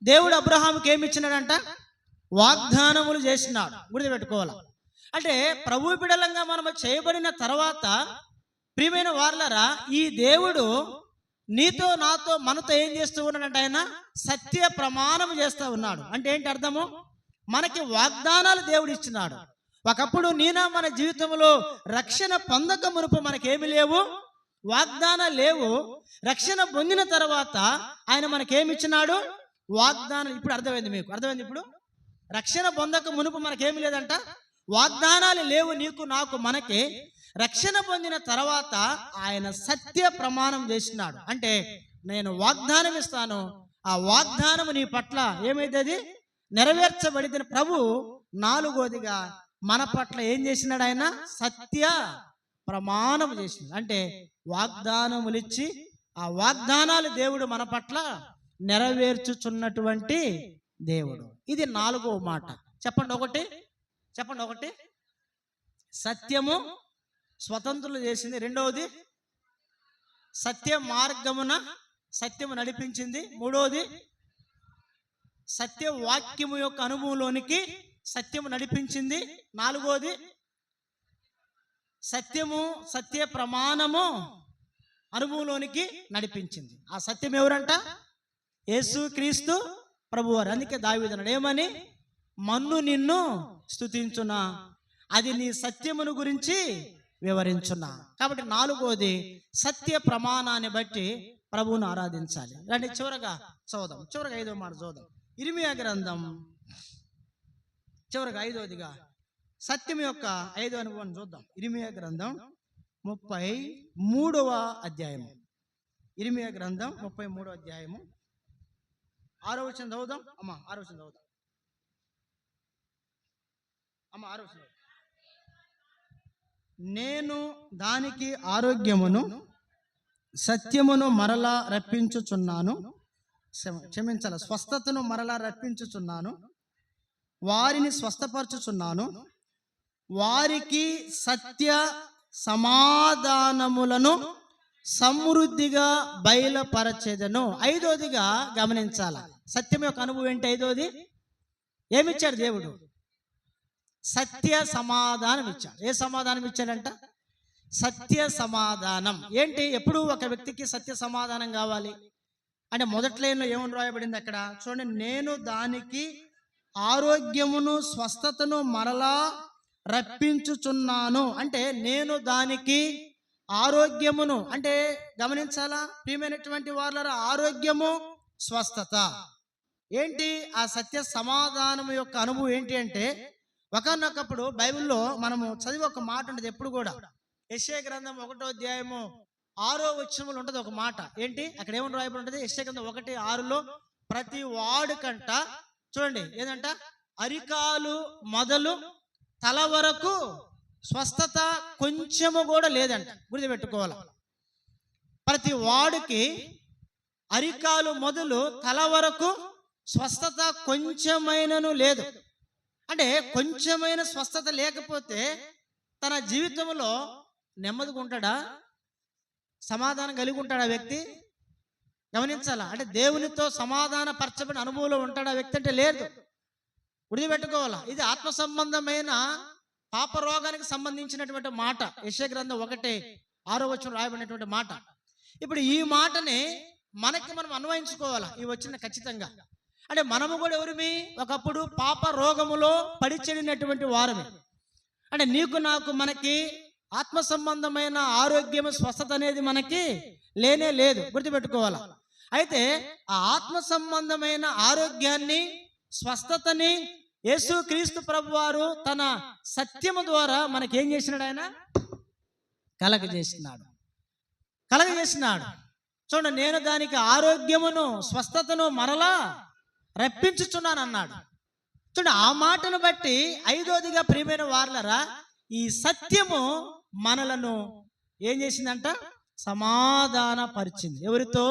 దేవుడు అబ్రహాముకి ఏమి ఇచ్చినాడంట? వాగ్దానములు చేసినాడు. గుర్తుపెట్టుకోవాలి. అంటే ప్రభు బిడ్డలంగా మనము చేయబడిన తర్వాత ప్రియమైన వారలారా, ఈ దేవుడు నీతో నాతో మనతో ఏం చేస్తూ ఉన్నాడంటే ఆయన సత్య ప్రమాణం చేస్తూ ఉన్నాడు. అంటే ఏంటి అర్థము? మనకి వాగ్దానాలు దేవుడు ఇచ్చినాడు. ఒకప్పుడు మన జీవితంలో రక్షణ పొందక మునుపు మనకేమి లేవు, వాగ్దానాలు లేవు. రక్షణ పొందిన తర్వాత ఆయన మనకేమి ఇచ్చినాడు? వాగ్దానాలు. ఇప్పుడు అర్థమైంది మీకు? అర్థమైంది ఇప్పుడు? రక్షణ పొందక మునుపు మనకేమి లేదంట, వాగ్దానాలు లేవు నీకు నాకు మనకి. రక్షణ పొందిన తర్వాత ఆయన సత్య ప్రమాణం చేసినాడు. అంటే నేను వాగ్దానం ఇస్తాను, ఆ వాగ్దానం నీ పట్ల ఏమైతుంది? నెరవేర్చబడిన ప్రభు నాలుగోదిగా మన పట్ల ఏం చేసినాడు? ఆయన సత్య ప్రమాణం చేసినాడు. అంటే వాగ్దానములు ఇచ్చి ఆ వాగ్దానాలు దేవుడు మన పట్ల నెరవేర్చుచున్నటువంటి దేవుడు. ఇది నాలుగో మాట. చెప్పండి ఒకటి, చెప్పండి ఒకటి. సత్యము స్వతంత్రులు చేసింది. రెండవది సత్య మార్గమున సత్యము నడిపించింది. మూడవది సత్య వాక్యము యొక్క అనుభవంలోనికి సత్యము నడిపించింది. నాలుగవది సత్యము సత్య ప్రమాణము అనుభవంలోనికి నడిపించింది. ఆ సత్యం ఎవరంట? యేసు క్రీస్తు ప్రభువారు. అందుకే దావీదు అన్నాడు ఏమని? మన్ను నిన్ను స్తుతించునా, అది నీ సత్యమును గురించి వివరించున్నా. కాబట్టి నాలుగోది సత్య ప్రమాణాన్ని బట్టి ప్రభువును ఆరాధించాలి. రండి చివరగా చదువుదాం. చివరగా 5వ మాట చదువుదాం. ఇర్మియా గ్రంథం చివరగా 5వదిగా సత్యం యొక్క 5వ అనుభవం చూద్దాం. ఇర్మియా గ్రంథం 33వ అధ్యాయము. ఇర్మియా గ్రంథం 33వ అధ్యాయము 6వ వచనం చదువుదాం. అమ్మ 6వ వచనం చదువుదాం. అమ్మ 6వ వచనం. నేను దానికి ఆరోగ్యమును సత్యమును మరలా రప్పించుచున్నాను. క్షమించాల, స్వస్థతను మరలా రప్పించుచున్నాను. వారిని స్వస్థపరచుచున్నాను. వారికి సత్య సమాధానములను సమృద్ధిగా బయలుపరచెదను. 5వదిగా గమనించాల, సత్యం యొక్క అనుభవం ఏంటి? 5వది ఏమిచ్చాడు దేవుడు? సత్య సమాధానం ఇచ్చాడు. ఏ సమాధానం ఇచ్చాడంట? సత్య సమాధానం. ఏంటి? ఎప్పుడు ఒక వ్యక్తికి సత్య సమాధానం కావాలి అంటే మొదటి లైన్లో ఏమని రాయబడింది అక్కడ చూడండి. నేను దానికి ఆరోగ్యమును స్వస్థతను మరలా రప్పించుచున్నాను. అంటే నేను దానికి ఆరోగ్యమును అంటే గమనించాలా ప్రియమైనటువంటి వాళ్ళ, ఆరోగ్యము స్వస్థత ఏంటి? ఆ సత్య సమాధానం యొక్క అనుభవం ఏంటి అంటే, ఒకనొకప్పుడు బైబిల్లో మనము చదివి ఒక మాట ఉంటుంది ఎప్పుడు కూడా. యెషయా గ్రంథం 1వ అధ్యాయము 6వ వచనంలో ఉంటుంది ఒక మాట. ఏంటి అక్కడ ఏమని రాయబడి ఉంటుంది? యెషయా గ్రంథం 1:6లో ప్రతి వాడుకంట చూడండి ఏంటంట, అరికాలు మొదలు తల వరకు స్వస్థత కొంచెము కూడా లేదంట. గుర్తుపెట్టుకోవాలి. ప్రతి వాడికి అరికాలు మొదలు తల వరకు స్వస్థత కొంచెమైనను లేదు. అంటే కొంచెమైన స్వస్థత లేకపోతే తన జీవితంలో నెమ్మదిగా ఉంటాడా? సమాధానం కలిగి ఉంటాడా వ్యక్తి? గమనించాలా. అంటే దేవునితో సమాధాన పరచబడిన అనుభవంలో ఉంటాడా వ్యక్తి అంటే లేదు. గుర్తుపెట్టుకోవాలా. ఇది ఆత్మ సంబంధమైన పాప రోగానికి సంబంధించినటువంటి మాట. యెషయా గ్రంథం 1:6 వచనం రాయబడినటువంటి మాట. ఇప్పుడు ఈ మాటని మనకి మనం అన్వయించుకోవాలా ఈ వచ్చిన ఖచ్చితంగా. అంటే మనము కూడా ఎవరిమి? ఒకప్పుడు పాప రోగములో పడిచెడినటువంటి వారమే. అంటే నీకు నాకు మనకి ఆత్మ సంబంధమైన ఆరోగ్యం స్వస్థత అనేది మనకి లేనే లేదు. గుర్తుపెట్టుకోవాలా. అయితే ఆ ఆత్మ సంబంధమైన ఆరోగ్యాన్ని స్వస్థతని యేసు క్రీస్తు ప్రభువారు తన సత్యము ద్వారా మనకేం చేసినాడు? ఆయన కలగజేసినాడు. చూడండి, నేను దానికి ఆరోగ్యమును స్వస్థతను మరలా రప్పించుచున్నాను అన్నాడు. చూడండి, ఆ మాటను బట్టి ఐదోదిగా ప్రియమైన వార్లరా, ఈ సత్యము మనలను ఏం చేసిందంట? సమాధాన పరిచింది. ఎవరితో?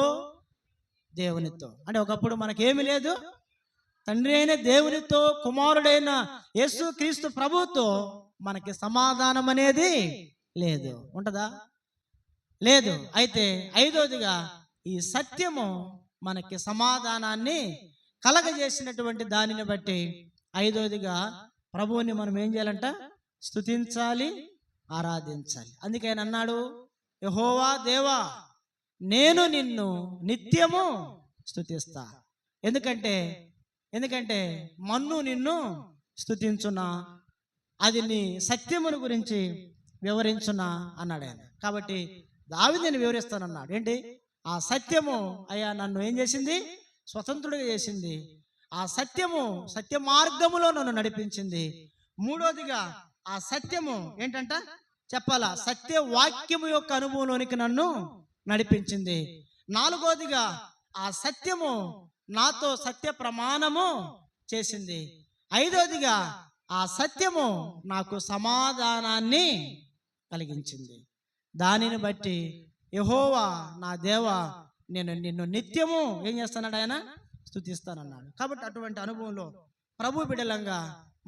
దేవునితో. అంటే ఒకప్పుడు మనకేమి లేదు, తండ్రి అయిన దేవునితో, కుమారుడైన యేసు క్రీస్తు ప్రభుతో మనకి సమాధానం అనేది లేదు. ఉంటదా? లేదు. అయితే ఐదోదిగా ఈ సత్యము మనకి సమాధానాన్ని కలగజేసినటువంటి దానిని బట్టి ఐదోదిగా ప్రభువుని మనం ఏం చేయాలంట? స్తుతించాలి, ఆరాధించాలి. అందుకే ఆయన అన్నాడు, యెహోవా దేవా, నేను నిన్ను నిత్యము స్తుతిస్తా. ఎందుకంటే మన్ను నిన్ను స్తుతించునా, అది నీ సత్యమును గురించి వివరించునా అన్నాడు ఆయన. కాబట్టి దావీదు నేను వివరిస్తానన్నాడు. ఏంటి? ఆ సత్యము అయ్యా నన్ను ఏం చేసింది? స్వతంత్రుడిగా చేసింది. ఆ సత్యము సత్య మార్గములో నన్ను నడిపించింది. మూడోదిగా ఆ సత్యము ఏంటంట చెప్పాలా? సత్య వాక్యము యొక్క అనుభవంలోనికి నన్ను నడిపించింది. నాలుగోదిగా ఆ సత్యము నాతో సత్య ప్రమాణము చేసింది. ఐదోదిగా ఆ సత్యము నాకు సమాధానాన్ని కలిగించింది. దానిని బట్టి యెహోవా నా దేవా, నేను నిన్ను నిత్యము ఏం చేస్తానన్నాడు? ఆయన స్తుతిస్తానన్నాడు. కాబట్టి అటువంటి అనుభవంలో ప్రభు బిడ్డలంగా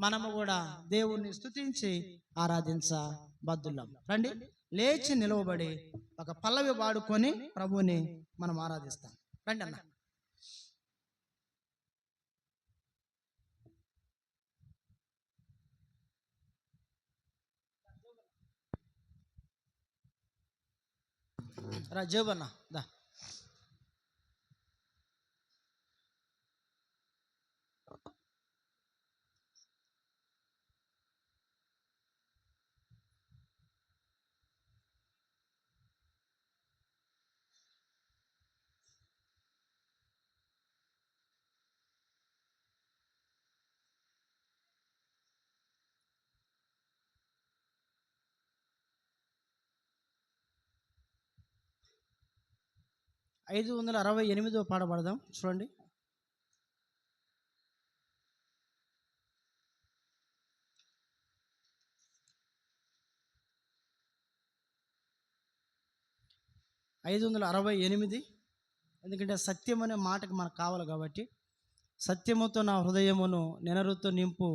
మనము కూడా దేవుణ్ణి స్తుతించి ఆరాధించబద్దులం. రండి, లేచి నిలవబడి ఒక పల్లవి పాడుకొని ప్రభువుని మనం ఆరాధిస్తాం. రండి అన్న. రా జేబన్న దా. ఐదు 568 పాట పాడదాం. చూడండి. ఐదు 568. ఎందుకంటే సత్యం అనే మాటకి మనకు కావాలి కాబట్టి, సత్యముతో నా హృదయమును నెనరుతో నింపు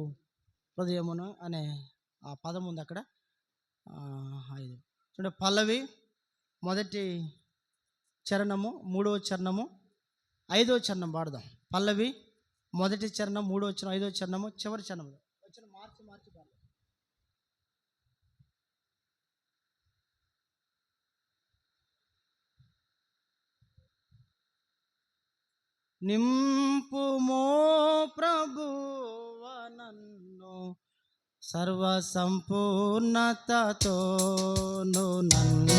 హృదయమును అనే ఆ పదం ఉంది అక్కడ. 5 చూడండి. పల్లవి మొదటి చరణము, మూడవ చరణము, ఐదవ చరణం పాడదాం. పల్లవి మొదటి చరణం, మూడవ చరణం, ఐదవ చరణము, చివరి చరణము వచ్చిన మార్చి పాడదాం. నింపుమో ప్రభువ నన్ను సర్వ సంపూర్ణతతోను, నన్ను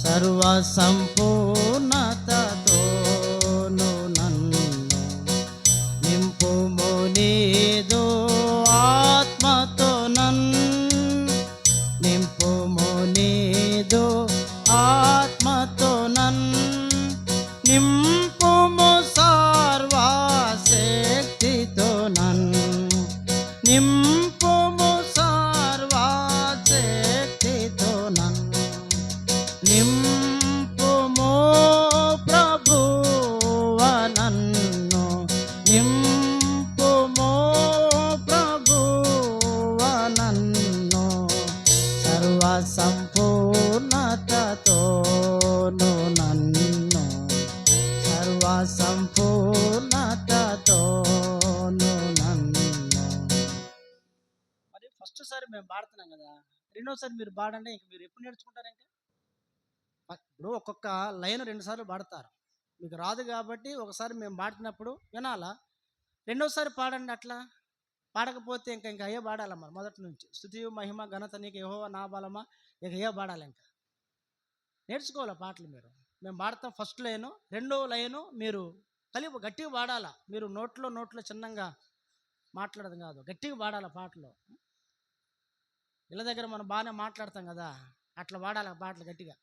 సర్వ సంపూర్ణతతోను నన్ను నింపుమో నీదు ఆత్మతో, నన్ను నింపుమో నీదు ఆత్మతో, నన్ను నింపుము సర్వశక్తితో, నన్ను నింపుము సర్వశక్తితో, నన్ను నింపుమో ప్రభువ నన్ను, నింపుమో ప్రభువ నన్ను సర్వ సంపూర్ణతతోను, నన్ను సర్వ సంపూర్ణతతోను నన్ను. మరి ఫస్ట్ సారి మేము పాడుతున్నాం కదా, రెండోసారి మీరు పాడండి. ఇంక మీరు ఎప్పుడు నేర్చుకుంటారు? ఇంకా ఇప్పుడు ఒక్కొక్క లైన్ 2 సార్లు పాడతారు. మీకు రాదు కాబట్టి ఒకసారి మేము పాడుతున్నప్పుడు వినాలా, రెండోసారి పాడండి. అట్లా పాడకపోతే ఇంకా అయ్యే పాడాలమ్మా మొదటి నుంచి. స్తుతియు మహిమ ఘనత నీకు యెహోవా నా బలమా, ఇక అయ్యే పాడాలి. ఇంకా నేర్చుకోవాలి పాటలు మీరు. మేము పాడతాం ఫస్ట్ లైను, రెండో లైను మీరు కలిపి గట్టిగా పాడాలా. మీరు నోట్లో చిన్నగా మాట్లాడదు కాదు, గట్టిగా పాడాలి పాటలు. ఇళ్ళ దగ్గర మనం బాగానే మాట్లాడతాం కదా, అట్లా పాడాలి పాటలు గట్టిగా.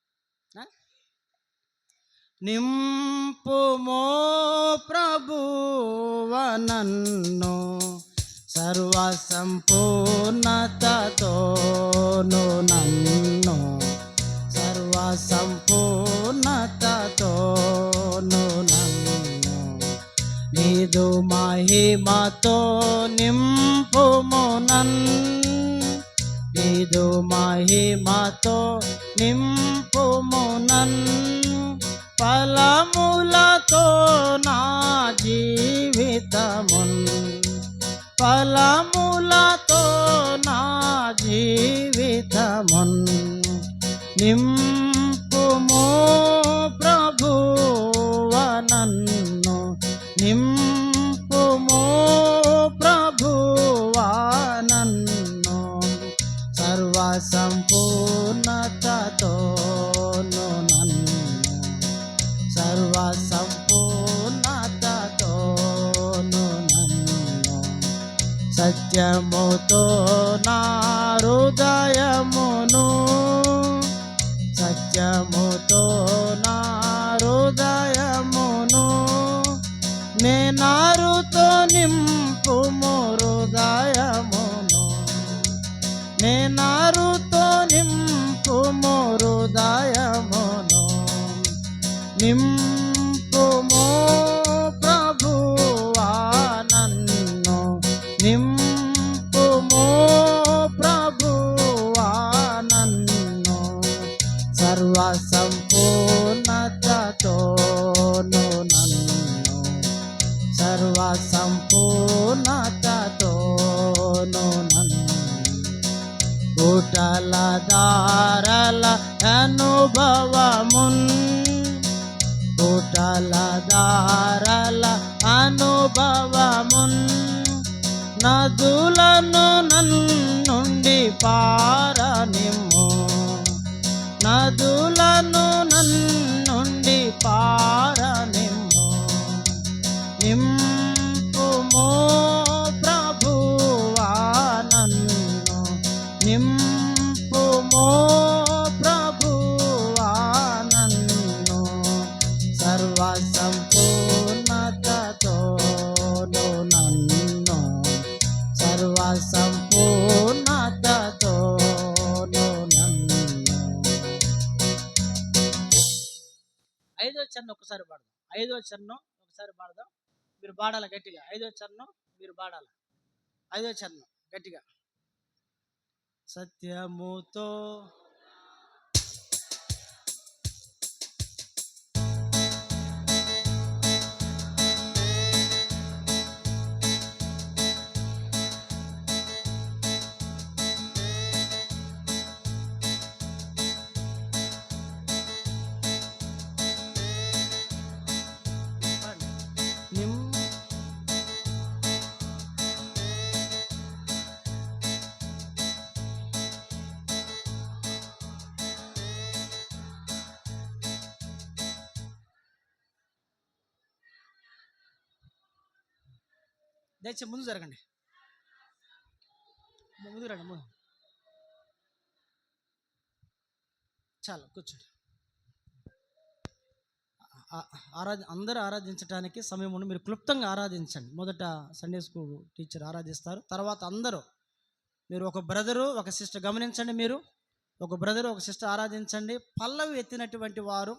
నింపుమో ప్రభువ నన్ను సర్వ సంపూర్ణతతోను నన్ను సర్వ సంపూర్ణతతోను నన్ను నీదు మహిమతో నింపుము నీదు మహిమతో నింపుము ఫలములతో నా జీవితమున్ ఫలములతో నా జీవితమున్ నింపుము ప్రభువా నన్ను నింపుము ప్రభువా నన్ను సర్వ సంపూర్ణతతోను నన్ను సర్వ సంపూర్ణతతోను నన్ను సత్యముతో నా హృదయమును సత్యముతో నా హృదయమును నేనారుతో నింపుము హృదయమును నేనారుతో నింపుము హృదయమును నింపుము ప్రభువా నన్ను నింపుము ప్రభువా నన్ను సర్వ సంపూర్ణతతోను నన్ను సర్వ సంపూర్ణతతోను నన్ను కుటల దారల అనుభవమున్ కుటల దారల అనుభవమున్ నదులను నన్నుండి పారనిమ్ము నదులను నన్నుండి పారనిమ్ము నింపుము ప్రభువా నన్ను నింపుము ప్రభువా నన్ను సర్వ సంపూర్ణతతోను నన్ను సర్వ సంపూర్ణతతోను నన్ను ఐదో చరణం ఒకసారి పాడదాం ఐదో చరణం ఒకసారి పాడదాం మీరు పాడాలి గట్టిగా ఐదో చరణం మీరు పాడాలి ఐదో చరణం గట్టిగా సత్యముతో దయచేసి ముందు జరగండి ముందు రండి ముందు చాలు కూర్చోండి అందరూ ఆరాధించడానికి సమయం ఉండి మీరు క్లుప్తంగా ఆరాధించండి మొదట సండే స్కూల్ టీచర్ ఆరాధిస్తారు తర్వాత అందరూ మీరు ఒక బ్రదరు ఒక సిస్టర్ గమనించండి మీరు ఒక బ్రదరు ఒక సిస్టర్ ఆరాధించండి పల్లవి ఎత్తినటువంటి వారు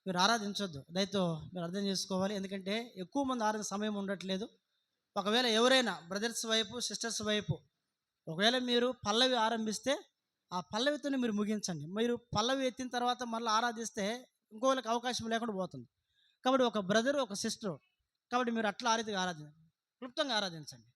మీరు ఆరాధించొద్దు దయతో మీరు అర్థం చేసుకోవాలి ఎందుకంటే ఎక్కువ మంది ఆరాధన సమయం ఉండట్లేదు ఒకవేళ ఎవరైనా బ్రదర్స్ వైపు సిస్టర్స్ వైపు ఒకవేళ మీరు పల్లవి ఆరంభిస్తే ఆ పల్లవితోనే మీరు ముగించండి మీరు పల్లవి ఎత్తిన తర్వాత మళ్ళీ ఆరాధిస్తే ఇంకోళ్ళకి అవకాశం లేకుండా పోతుంది కాబట్టి ఒక బ్రదరు ఒక సిస్టర్ కాబట్టి మీరు అట్లా ఆ రీతిగా క్లుప్తంగా ఆరాధించండి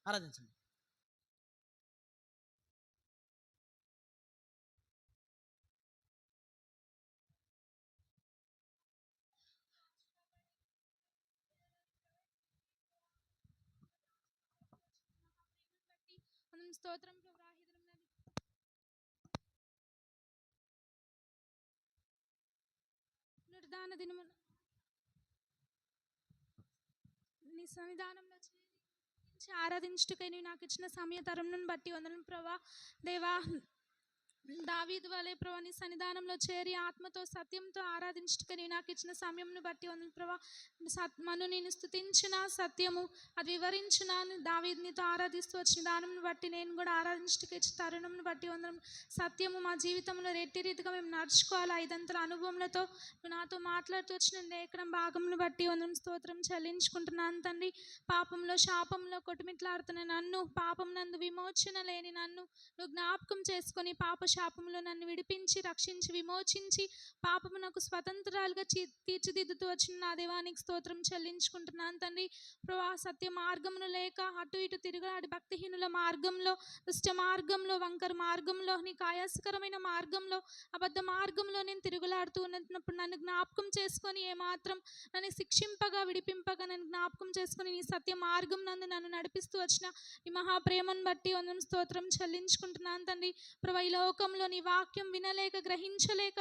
స్తోత్రం నిర్ధాన దినము నీ సన్నిధానంలో ఆరాధించుటకై నీవు నాకు ఇచ్చిన సమయ తరంను బట్టి వందనం ప్రభా దేవా దావీదు వలె ప్రభా నీ సన్నిధానంలో చేరి ఆత్మతో సత్యంతో ఆరాధించుటకు నీవు నాకు ఇచ్చిన సమయంను బట్టి వందనాలు ప్రభా. మను నేను స్తుతించిన సత్యము అది వివరించిన దావీదునితో ఆరాధిస్తూ వచ్చిన దానంను బట్టి నేను కూడా ఆరాధించుటకు ఇచ్చిన తరుణంను బట్టి వందనం. సత్యము మా జీవితంలో రెట్టి రీతిగా మేము నడుచుకోవాలి. 5 అనుభవములతో నువ్వు నాతో మాట్లాడుతూ వచ్చిన లేఖనం భాగంను బట్టి వందనం స్తోత్రం చెల్లించుకుంటున్నాను తండ్రి. పాపంలో శాపంలో కొట్టుమిట్లాడుతున్న నన్ను, పాపం నందు విమోచన లేని నన్ను నువ్వు జ్ఞాపకం చేసుకొని పాప శాపంలో నన్ను విడిపించి రక్షించి విమోచించి పాపమునకు స్వతంత్రాలుగా తీర్చిదిద్దుతూ వచ్చిన నా దేవానికి స్తోత్రం చెల్లించుకుంటున్నాను తండ్రి. ప్రభా సత్య మార్గమును లేక అటు ఇటు తిరుగాడి భక్తిహీనుల మార్గంలో, దుష్ట మార్గంలో, వంకర మార్గంలో, నీకు ఆయాసకరమైన మార్గంలో, అబద్ధ మార్గంలో నేను తిరుగులాడుతూ ఉన్నప్పుడు నన్ను జ్ఞాపకం చేసుకొని ఏమాత్రం నన్ను శిక్షింపగా విడిపింపగా నన్ను జ్ఞాపకం చేసుకొని నీ సత్య మార్గం నందు నన్ను నడిపిస్తూ వచ్చిన ఈ మహాప్రేమను బట్టి వందనం స్తోత్రం చెల్లించుకుంటున్నాను తండ్రి. ప్రభా ఈ లోకంలో నీ వాక్యం వినలేక గ్రహించలేక